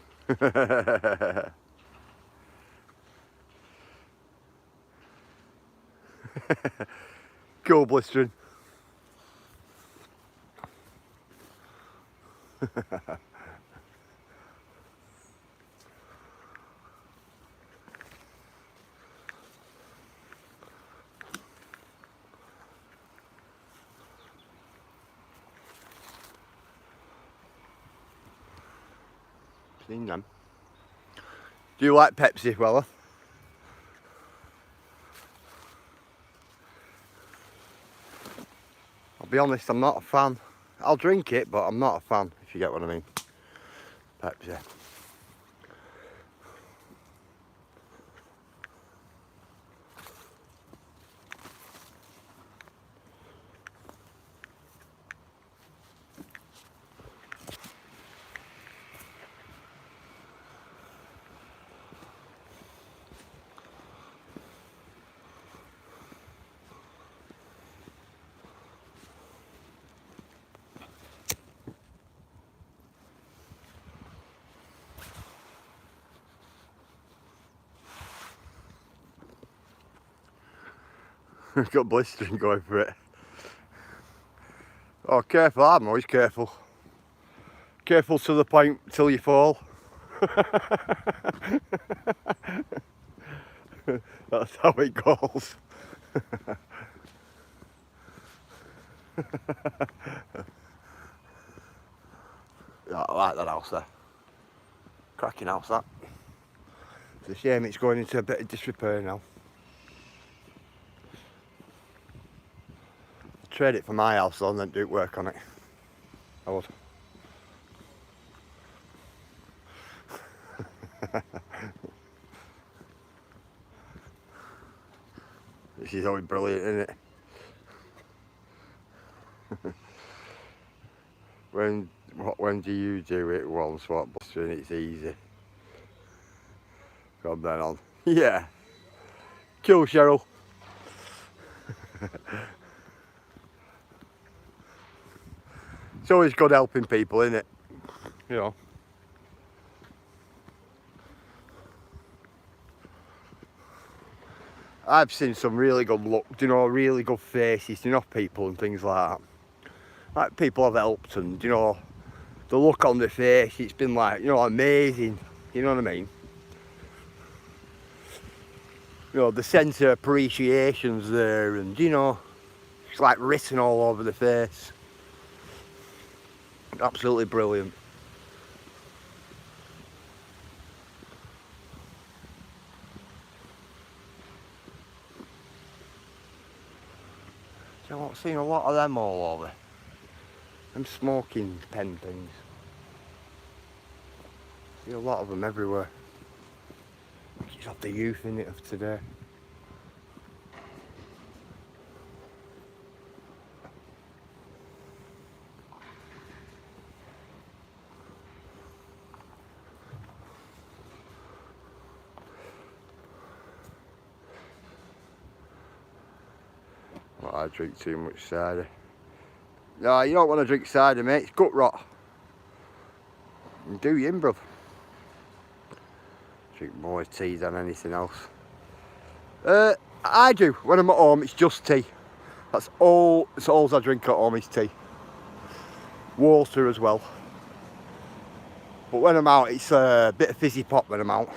Speaker 1: Cool blistering. Seen them. Do you like Pepsi, Weller? I'll be honest, I'm not a fan. I'll drink it, but I'm not a fan, if you get what I mean. Pepsi. Got blistering going for it. Oh, careful, I'm always careful. Careful to the point till you fall. That's how it goes. chicken house, that. It's a shame it's going into a bit of disrepair now. I'd trade it for my house though and then do work on it. I would. This is always brilliant, isn't it? When do you do it once? What, Buster, and it's easy. From then on. Yeah. Cool, Cheryl. It's always good helping people, isn't it? You know. I've seen some really good look, you know, really good faces, you know, people and things like that. Like people have helped and, you know, the look on their face, it's been like, you know, amazing. You know what I mean? You know, the sense of appreciation's there and, you know, it's like written all over the face. Absolutely brilliant. So I've seen a lot of them all over. Them smoking pen things. See a lot of them everywhere. It's of the youth in it of today. Well, I drink too much cider. No, you don't want to drink cider, mate. It's gut rot. You do you in, bruv. Drink more tea than anything else. I do. When I'm at home, it's just tea. That's all I drink at home is tea. Water as well. But when I'm out, it's a bit of fizzy pop when I'm out.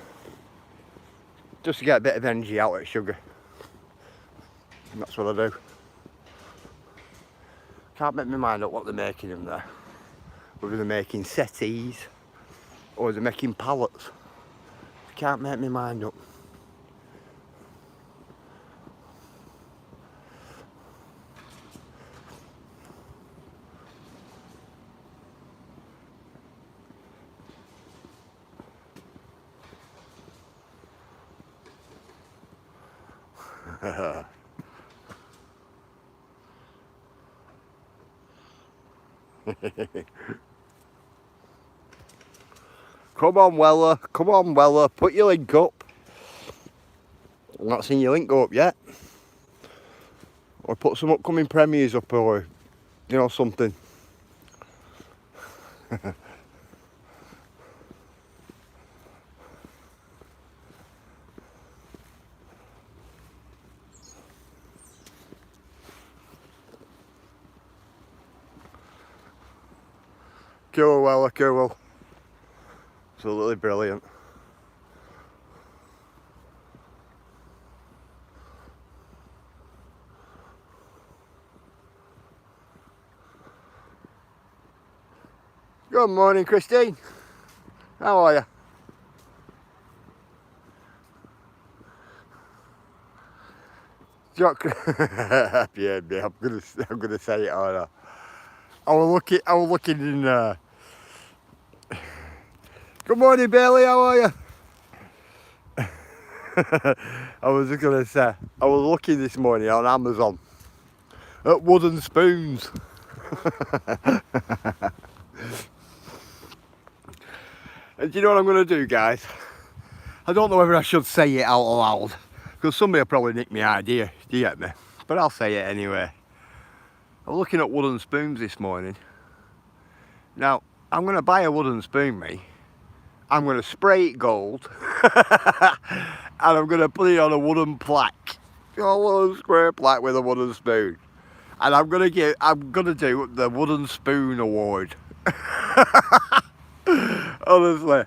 Speaker 1: Just to get a bit of energy out of sugar. And that's what I do. Can't make my mind up what they're making in there. Whether they're making settees or they're making pallets. Can't make my mind up. Come on, Weller. Come on, Weller. Put your link up. I've not seen your link go up yet. Or put some upcoming premieres up or, you know, something. Cool, Weller, cool. Absolutely brilliant. Good morning, Christine. How are you? Yeah, I'm gonna say it. I was looking in. Good morning, Bailey. How are you? I was just gonna say I was looking this morning on Amazon at wooden spoons. And do you know what I'm going to do, guys? I don't know whether I should say it out loud, because somebody will probably nick my idea, do you get me? But I'll say it anyway. I was looking at wooden spoons this morning. Now, I'm going to buy a wooden spoon, me. I'm going to spray it gold. And I'm going to put it on a wooden plaque. A wooden square plaque with a wooden spoon. And I'm going to do the Wooden Spoon Award. Honestly,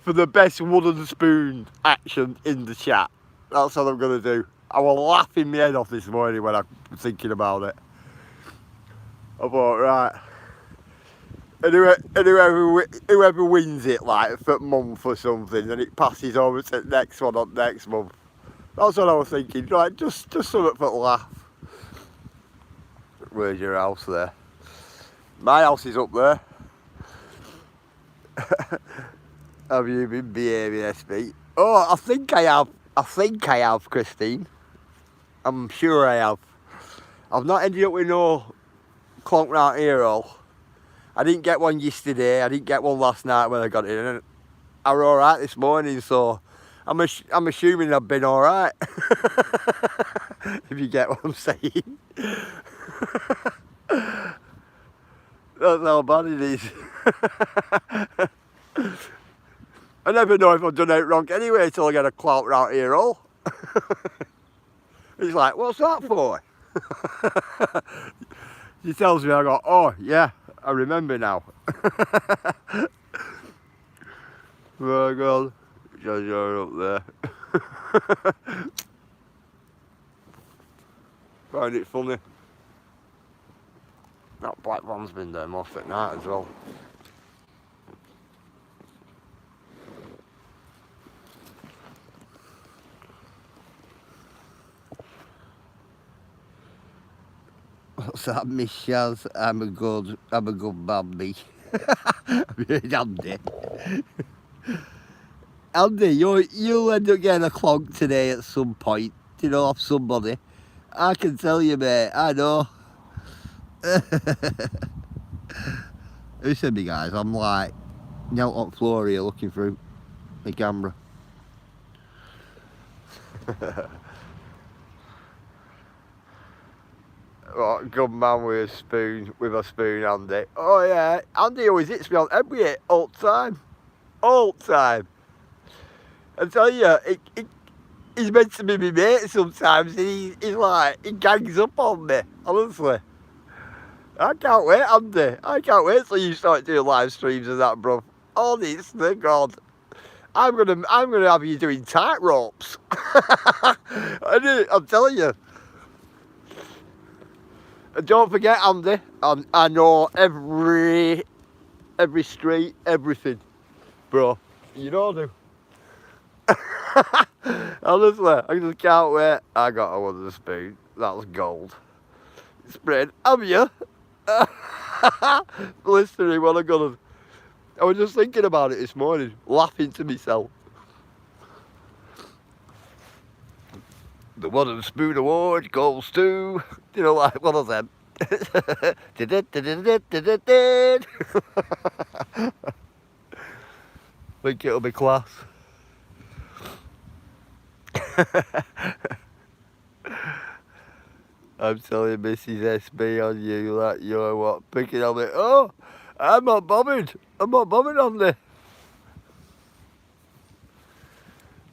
Speaker 1: for the best wooden spoon action in the chat. That's what I'm going to do. I was laughing my head off this morning when I was thinking about it. I thought, right, And whoever wins it, like, for a month or something, and it passes over to the next one on next month. That's what I was thinking, like, just something for a laugh. Where's your house there? My house is up there. Have you been behaving, SB? Oh, I think I have. I think I have, Christine. I'm sure I have. I've not ended up with no clonk round here all. I didn't get one yesterday. I didn't get one last night when I got in. And I were all right this morning, so I'm assuming I've been all right. If you get what I'm saying. That's how bad it is. I never know if I've done it wrong anyway till I get a clout round here all. He's like, what's that for? She tells me, I go, oh yeah, I remember now. Oh God, you're up there. Find it funny. That black van's been there most at night as well. What's that, Miss Shaz? I'm a good babby. Have you heard Andy? Andy, you'll end up getting a clog today at some point, you know, off somebody. I can tell you, mate, I know. Listen me, guys, I'm like knelt on the floor here looking through the camera. Oh, good man with a spoon, Andy. Oh yeah, Andy always hits me on the head with it all the time. All the time. I tell you, he's meant to be my mate sometimes, and he's like, he gangs up on me, honestly. I can't wait, Andy. I can't wait till you start doing live streams and that, bro. Honestly, God. I'm gonna have you doing tight ropes. I'm telling you. And don't forget, Andy, I know every street, everything, bro. You know, do. Honestly, I just can't wait. I got one of the spoon. That was gold. Spread. Have you? Blistering, what a gun. I was just thinking about it this morning, laughing to myself. The Wooden Spoon Award goes to, you know, like one of them. Think it'll be class. I'm telling Mrs. SB on you that you're what, picking on it. Oh, I'm not bothered on this.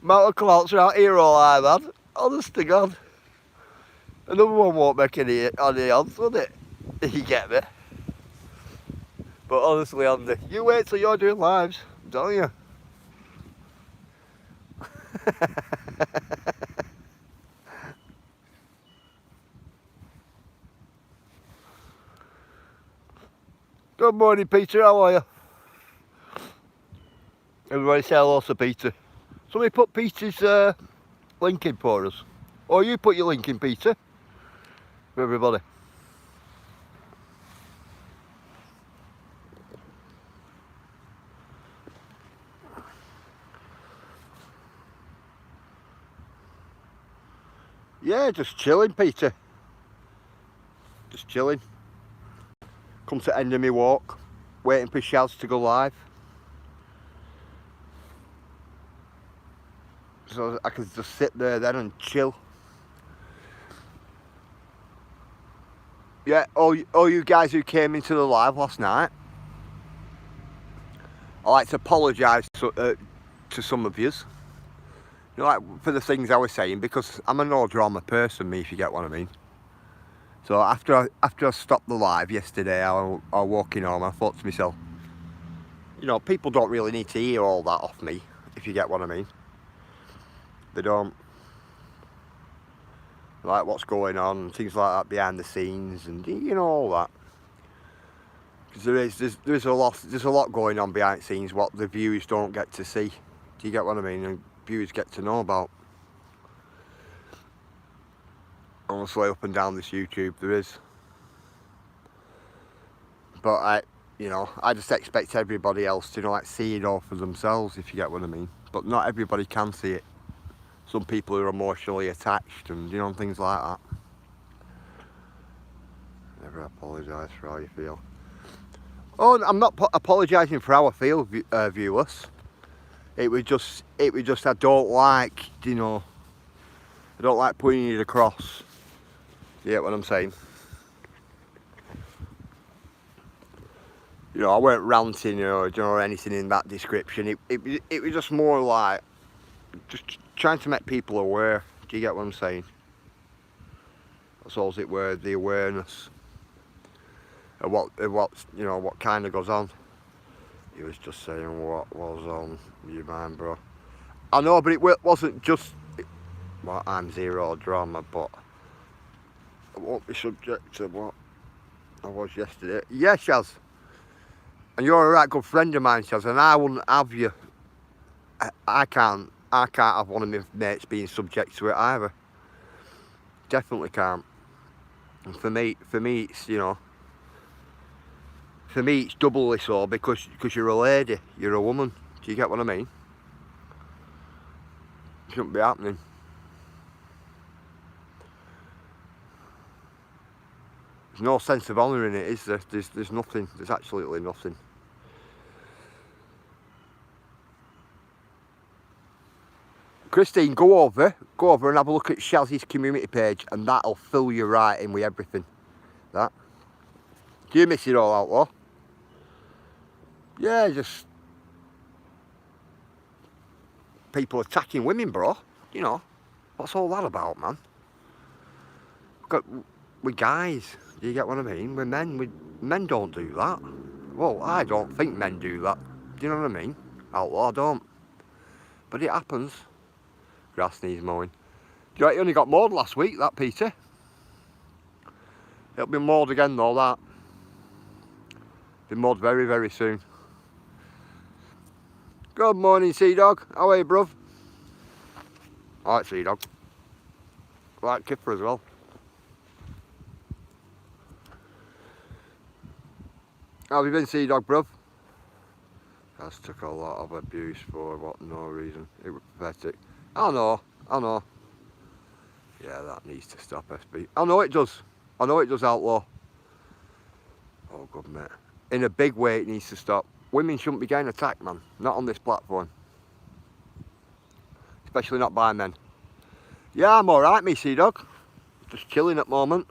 Speaker 1: Amount of clouts out here all I've had. Honest to God. Another one won't make any odds, will it? You get me? But honestly, Andy, you wait till you're doing lives, I'm telling you. Good morning, Peter, how are you? Everybody say hello to Peter. Somebody put Peter's link in for us. Or you put your link in, Peter. For everybody. Yeah, just chilling, Peter. Just chilling. Come to the end of my walk. Waiting for Shouts to go live. So I can just sit there then and chill. Yeah, all you guys who came into the live last night, I'd like to apologise to some of yous. You know, like, for the things I was saying, because I'm a no drama person, me, if you get what I mean. So after I stopped the live yesterday, I was walking home, I thought to myself, you know, people don't really need to hear all that off me, if you get what I mean. They don't. Like what's going on, things like that behind the scenes, and you know, all that. Because there's a lot going on behind the scenes what the viewers don't get to see. Do you get what I mean? And viewers get to know about. Honestly, up and down this YouTube there is. But I just expect everybody else to like see it all for themselves, if you get what I mean. But not everybody can see it. Some people are emotionally attached and things like that. Never apologise for how you feel. Oh, I'm not apologising for how I feel, viewers. It was just I don't like, I don't like putting it across. You get what I'm saying? I weren't ranting or anything in that description. It was just more like just trying to make people aware. Do you get what I'm saying? That's all it were, the awareness of what kind of goes on. He was just saying what was on your mind, bro. I know, but it wasn't just I'm zero drama, but I won't be subject to what I was yesterday. Yeah, Shaz. And you're a right good friend of mine, Shaz, and I wouldn't have you. I can't have one of my mates being subject to it either. Definitely can't. And for me, it's for me it's doubly so because you're a lady, you're a woman. Do you get what I mean? It shouldn't be happening. There's no sense of honour in it, is there? There's nothing. There's absolutely nothing. Christine, go over and have a look at Shazzy's community page, and that'll fill you right in with everything. That. Do you miss it all, Outlaw? Yeah, just people attacking women, bro. What's all that about, man? We're guys. Do you get what I mean? We're men. Men don't do that. Well, I don't think men do that. Do you know what I mean? Outlaw don't. But it happens. Grass needs mowing. Do you know, it only got mowed last week, that, Peter? It'll be mowed again, though, that. Be mowed very, very soon. Good morning, Sea Dog. How are you, bruv? I like Sea Dog. I like Kipper as well. How have you been, Sea Dog, bruv? That's took a lot of abuse for what no reason. It was pathetic. I know. Yeah, that needs to stop, SB. I know it does, Outlaw. Oh, good, mate. In a big way, it needs to stop. Women shouldn't be getting attacked, man. Not on this platform. Especially not by men. Yeah, I'm alright, me, Sea Dog. Just chilling at the moment.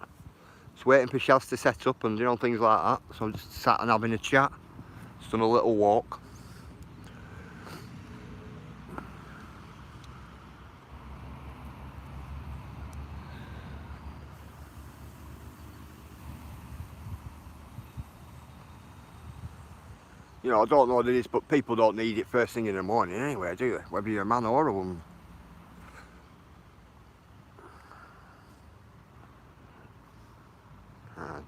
Speaker 1: Just waiting for Shaz to set up and, things like that. So I'm just sat and having a chat. Just done a little walk. I don't know what it is, but people don't need it first thing in the morning anyway, do they? Whether you're a man or a woman.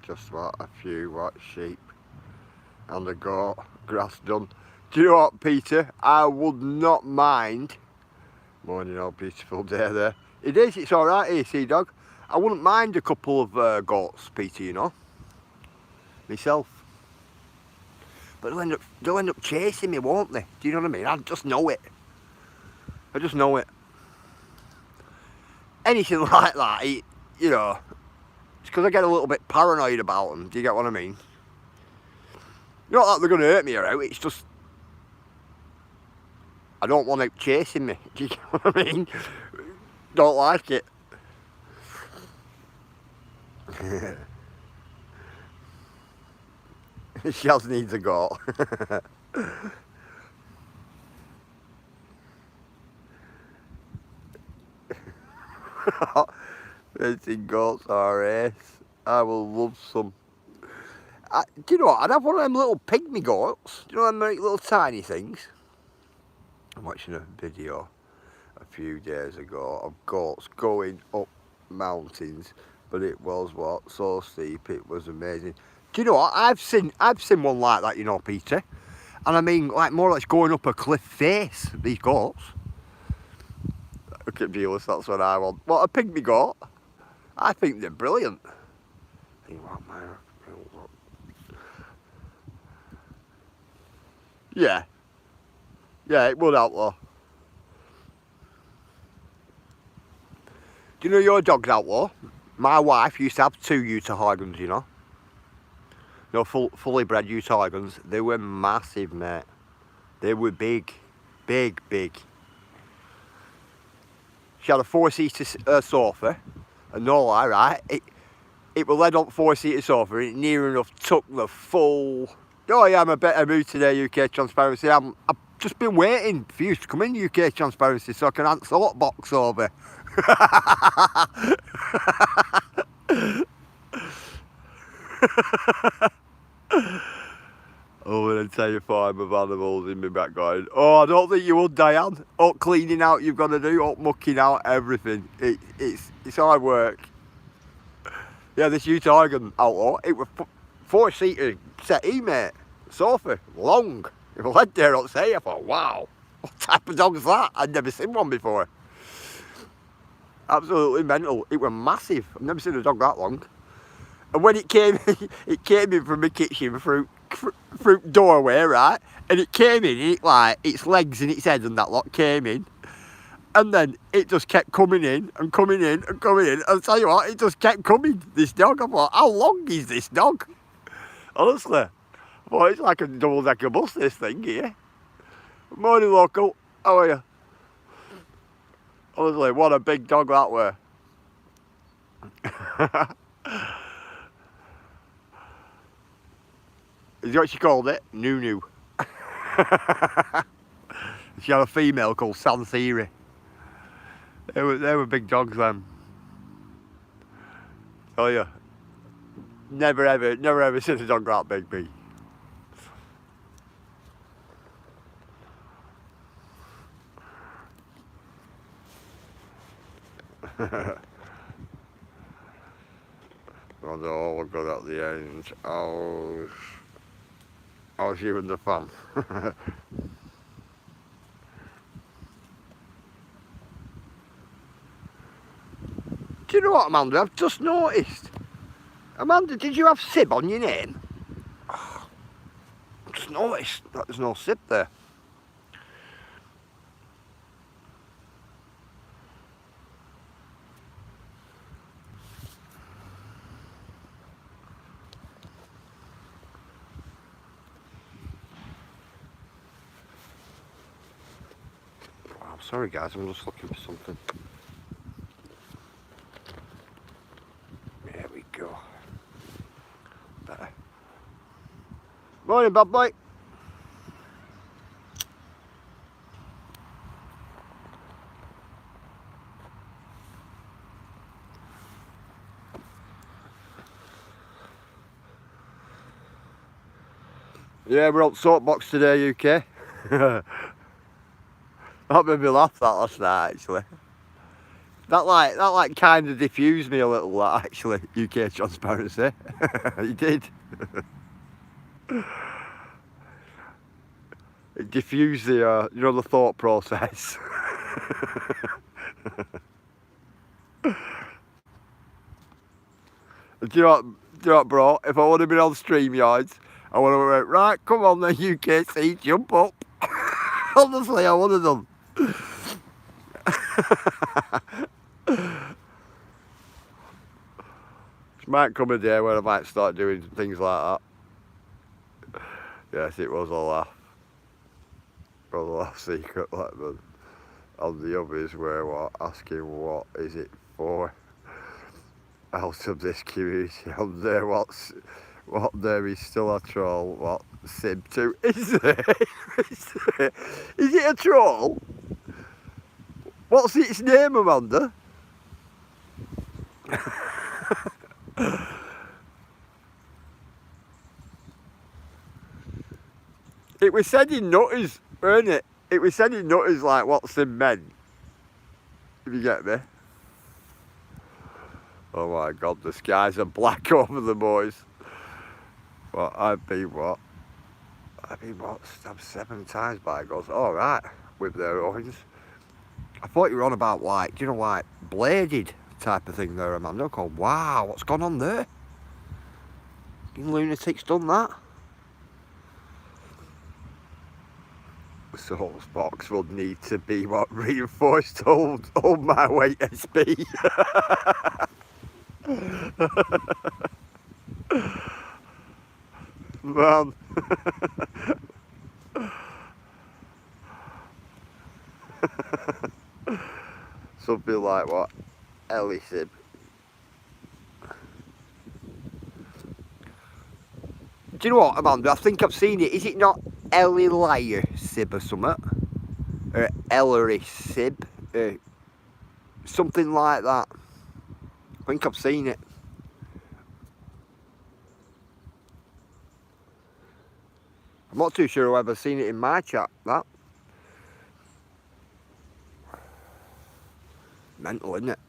Speaker 1: Just what a few sheep and a goat, grass done. Do you know what, Peter? I would not mind. Morning, all beautiful day there. It is, it's alright here, Sea Dog. I wouldn't mind a couple of goats, Peter, myself. But they'll end up chasing me, won't they? Do you know what I mean? I just know it. I just know it. Anything like that, it's because I get a little bit paranoid about them. Do you get what I mean? Not that they're going to hurt me or out, it's just I don't want them chasing me. Do you get what I mean? Don't like it. Shaz needs a goat. Fencing goats are ace. I will love some. Do you know what? I'd have one of them little pygmy goats. Do you know them little tiny things? I'm watching a video a few days ago of goats going up mountains, but it was so steep, it was amazing. Do you know what? I've seen one like that, you know, Peter. And I mean, like, more or less going up a cliff face, these goats. Look at viewers, that's what I want. What a pygmy goat. I think they're brilliant. Yeah. Yeah, it would outlaw. Do you know your dog's outlaw? My wife used to have 2 Utah-Horgans, you know. No, fully bred Utah-Horgans. They were massive, mate. They were big. Big, big. She had a 4-seater sofa. And no lie, right? It was led on 4-seater sofa. It near enough took the full... Oh yeah, I'm a better mood today, UK Transparency. I've just been waiting for you to come in, UK Transparency, so I can answer that box over. Oh, and I tell you, farm of animals in my back garden. Oh, I don't think you would, Diane. Up cleaning out you've got to do, up mucking out everything. It's hard work. Yeah, this Utah-Horgan outlaw, it was 4-seater settee, mate. Sofa, long. If I led there outside, I thought, wow, what type of dog is that? I'd never seen one before. Absolutely mental. It was massive. I've never seen a dog that long. And when it came in from the kitchen through doorway, right? And it came in, its legs and its head and that lot came in. And then it just kept coming in and coming in and coming in. I'll tell you what, it just kept coming, this dog. I thought, how long is this dog? Honestly. I thought, it's like a double-decker bus, this thing here. Morning, local. How are you? Honestly, what a big dog that were. Is what she called it? Nunu. She had a female called Sansiri. They were big dogs then. Oh yeah. Never ever seen a dog that big, me. Oh no, we're good at the end. How's you and the fun? Do you know what, Amanda? I've just noticed. Amanda, did you have Sib on your name? Oh, I've just noticed that there's no Sib there. Oh, sorry guys, I'm just looking for something. There we go. Better. Morning, bad boy. Yeah, we're on soapbox today, UK. That made me laugh that last night, actually. That like kind of diffused me a little, that actually, UK Transparency. It did. It diffused the, you know, the thought process. Do you know what, bro? If I would have been on StreamYards, I would have went, right, come on then, UKC, jump up. Honestly, I would have done. It might come a day where I might start doing things like that. Yes, it was a laugh. It was a laugh secret, like the, and the others were asking what is it for out of this community. And there, what there is still a troll. What Sib 2 is there? Is it a troll? What's its name, Amanda? It was said in Nutters, weren't it? It was said in Nutters like what Sib meant. If you get me. Oh my God, the skies are black over the boys. Well, I've been what? Stabbed 7 times by goes. All right, with their oils. I thought you were on about like, do you know, like bladed type of thing there, Amanda. I go, wow, what's gone on there? You lunatics done that? The source box will need to be what reinforced to hold my weight SB. Man. Something like what? Ellie Sib. Do you know what, Amanda? I think I've seen it. Is it not Ellie Liar Sib or something? Or Ellery Sib? Something like that. I think I've seen it. I'm not too sure I've ever seen it in my chat, that. Mental, isn't it?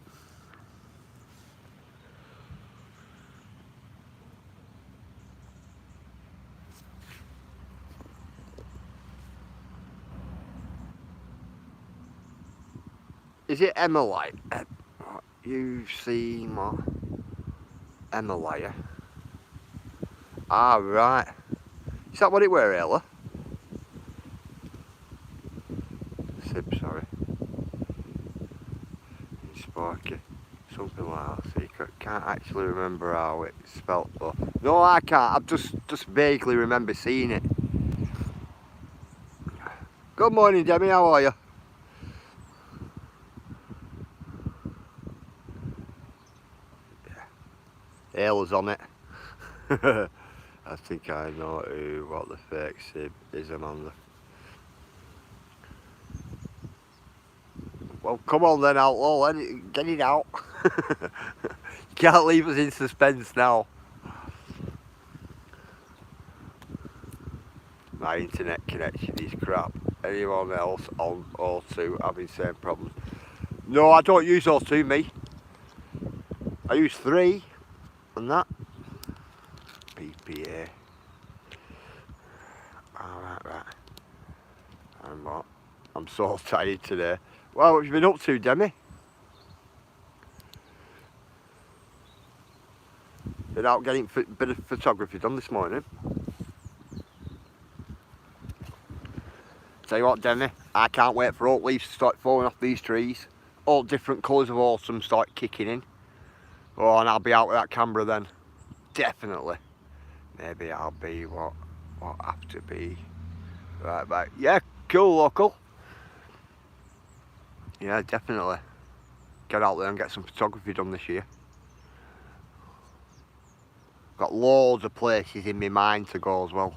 Speaker 1: Is it Emily? You've seen what? Emily. Ah, right. Is that what it were, Ella? Sib, sorry. Sparky. Something like that. Secret. Can't actually remember how it's spelt though. No, I can't. I've just vaguely remember seeing it. Good morning, Demi. How are you? Ella's on it. I think I know what the fake Sib is, Amanda. Well, come on then, outlaw, get it out. You can't leave us in suspense now. My internet connection is crap. Anyone else on O2 having same problems? No, I don't use O2, me. I use 3 and that. PPA. Right. I'm what? I'm so tired today. Well, what have you been up to, Demi? Been out getting a bit of photography done this morning. Tell you what, Demi, I can't wait for oak leaves to start falling off these trees. All different colours of autumn start kicking in. Oh, and I'll be out with that camera then. Definitely. Maybe I'll be what have to be. Right. Yeah, cool, local. Yeah, definitely. Get out there and get some photography done this year. Got loads of places in my mind to go as well.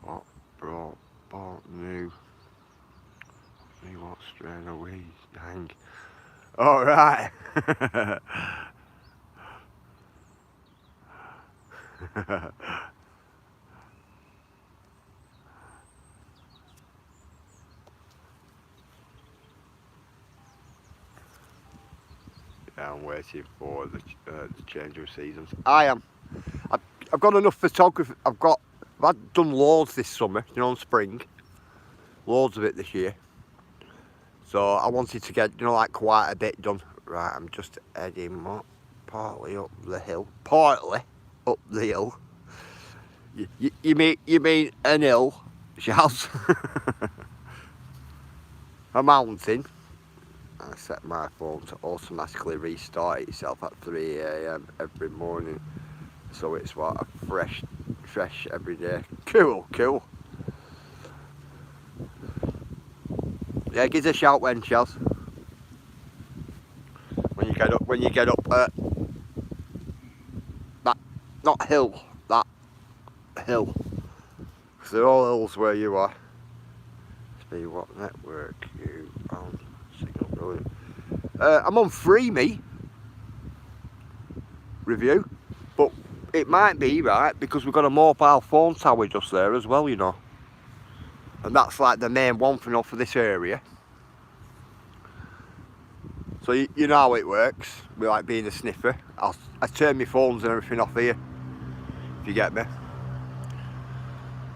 Speaker 1: What bought new what strain of weed? Hang. Alright. Yeah, I'm waiting for the change of seasons. I am. I've got enough photography. I've done loads this summer, you know, in spring. Loads of it this year. So I wanted to get, you know, like quite a bit done. Right, I'm just heading partly up the hill. Partly up the hill. You mean an hill, Charles? A mountain. I set my phone to automatically restart itself at 3 AM every morning. So it's what, a fresh every day. Cool. Yeah, give us a shout when, Charles. When you get up that not hill, that hill. Because they're all hills where you are. See what network you on. Signal brilliant. I'm on free me review, but it might be right because we've got a mobile phone tower just there as well, you know. And that's like the main one for this area. So you know how it works. We like being a sniffer. I turn my phones and everything off here. if you get me.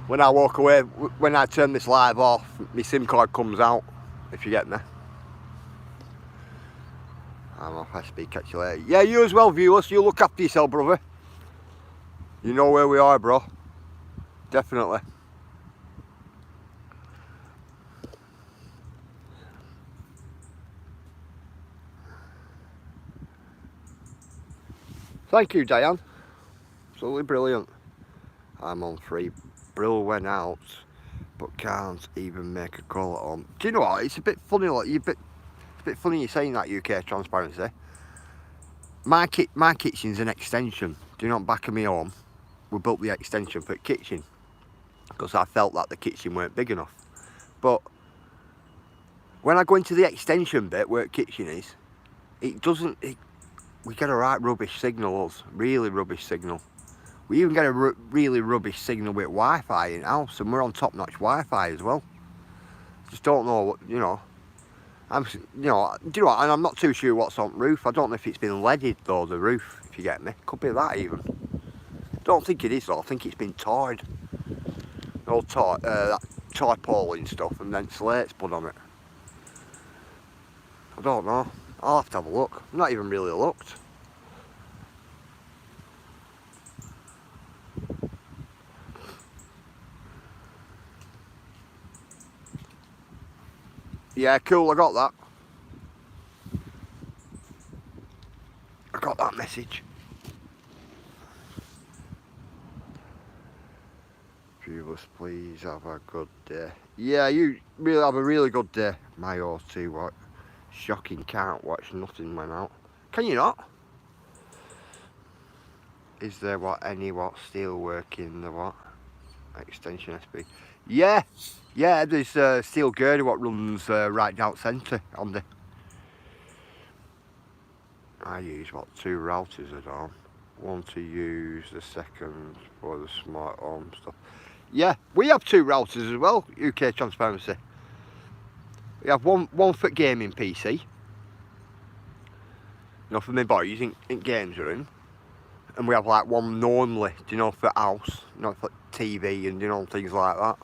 Speaker 1: When I walk away, when I turn this live off, my SIM card comes out, if you get me. I'm off SB, catch you later. Yeah, you as well, viewers. You look after yourself, brother. You know where we are, bro. Definitely. Thank you, Diane. Absolutely brilliant. I'm on 3. Brill went out, but can't even make a call at home. Do you know what? It's a bit funny. Like it's a bit funny you're saying that, UK transparency. My kitchen's an extension. Do you know, back of my home, we built the extension for the kitchen because I felt that the kitchen weren't big enough. But when I go into the extension bit where the kitchen is, it doesn't. We get a right rubbish signal, us. Really rubbish signal. We even get a really rubbish signal with Wi-Fi in house, and we're on top-notch Wi-Fi as well. Just don't know what, you know. Do you know what? And I'm not too sure what's on the roof. I don't know if it's been leaded though, the roof, if you get me. Could be that even. Don't think it is though. I think it's been tarred. Old that tarpaulin stuff, and then slates put on it. I don't know. I'll have to have a look. I've not even really looked. Yeah, cool, I got that. I got that message. Viewers, please have a good day. Yeah, you really have a really good day. My O2, what? Shocking, can't watch, nothing went out. Can you not? Is there steel work in the what? Extension SB? Yeah, there's steel girder what runs right down centre on the. I use 2 routers at home. One to use, the second for the smart home stuff. Yeah, we have 2 routers as well, UK transparency. We have one for gaming PC. You know, for my boys in games room. And we have like one normally, do you know, for house, you know, for TV and, you know, things like that.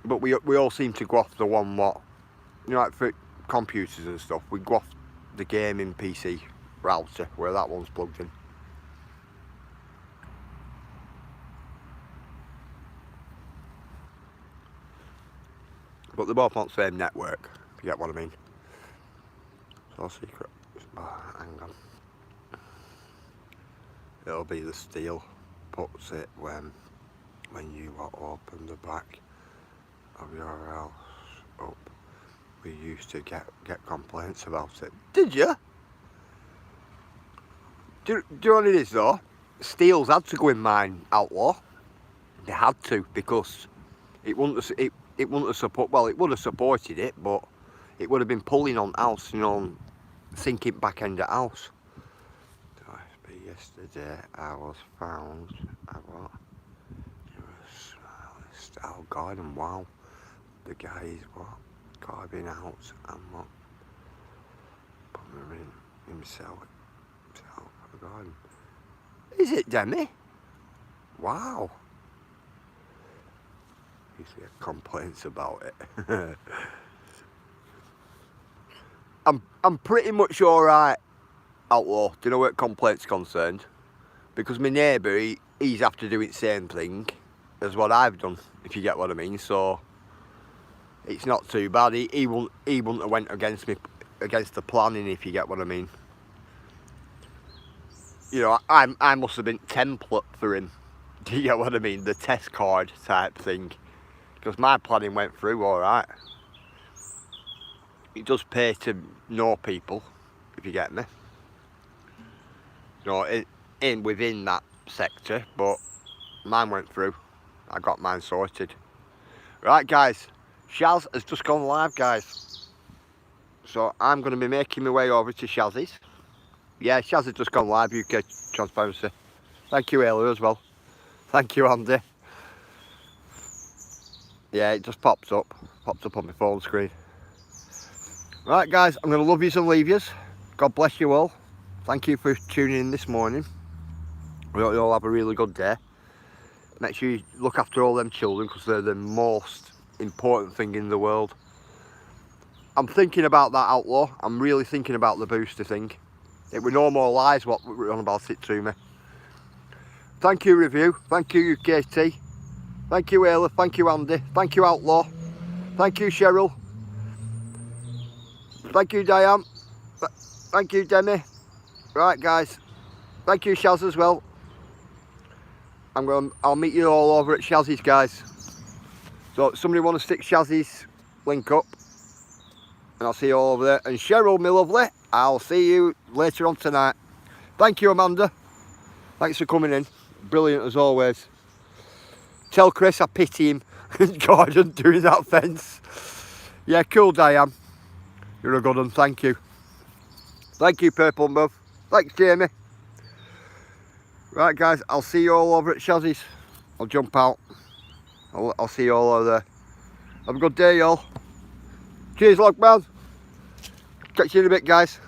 Speaker 1: But we all seem to go off the one what, you know, like for computers and stuff, we go off the gaming PC router where that one's plugged in. But they're both on the same network, if you get what I mean. So secret. Oh, hang on. It'll be the steel puts it when you open the back of your house up. We used to get complaints about it. Did you? Do you know what it is though? Steel's had to go in mine, Outlaw. They had to, because it wouldn't have support. Well, it would have supported it, but it would have been pulling on house, you know, sinking back end of house. Yesterday I was found. Oh God, and wow, the guy is what carving out and what putting himself. Oh God, is it Demi? Wow. You see complaints about it. I'm pretty much alright, Outlaw, do you know where complaints concerned? Because my neighbour, he's after doing the same thing as what I've done, if you get what I mean. So it's not too bad. He wouldn't have went against me, against the planning, if you get what I mean. You know, I must have been template for him. Do you get what I mean? The test card type thing. Because my planning went through alright. It does pay to know people, if you get me. You know, within that sector, but mine went through. I got mine sorted. Right, guys, Shaz has just gone live, guys. So I'm going to be making my way over to Shaz's. Yeah, Shaz has just gone live, UK transparency. Thank you, Ayla, as well. Thank you, Andy. Yeah, it just popped up on my phone screen. Right, guys, I'm going to love yous and leave yous. God bless you all. Thank you for tuning in this morning. We hope you all have a really good day. Make sure you look after all them children because they're the most important thing in the world. I'm thinking about that, Outlaw. I'm really thinking about the booster thing. It were no more lies what were on about it to me. Thank you, Review. Thank you, UKT. Thank you, Ayla. Thank you, Andy. Thank you, Outlaw. Thank you, Cheryl. Thank you, Diane. Thank you, Demi. Right, guys. Thank you, Shaz, as well. I'll meet you all over at Shazzy's, guys. So, somebody want to stick Shazzy's link up, and I'll see you all over there. And Cheryl, my lovely, I'll see you later on tonight. Thank you, Amanda. Thanks for coming in. Brilliant as always. Tell Chris I pity him. Gordon doing that fence. Yeah, cool, Diane. You're a good one, thank you. Thank you, Purple Muff. Thanks, Jamie. Right, guys, I'll see you all over at Shazzy's. I'll jump out. I'll see you all over there. Have a good day, y'all. Cheers, Logman. Catch you in a bit, guys.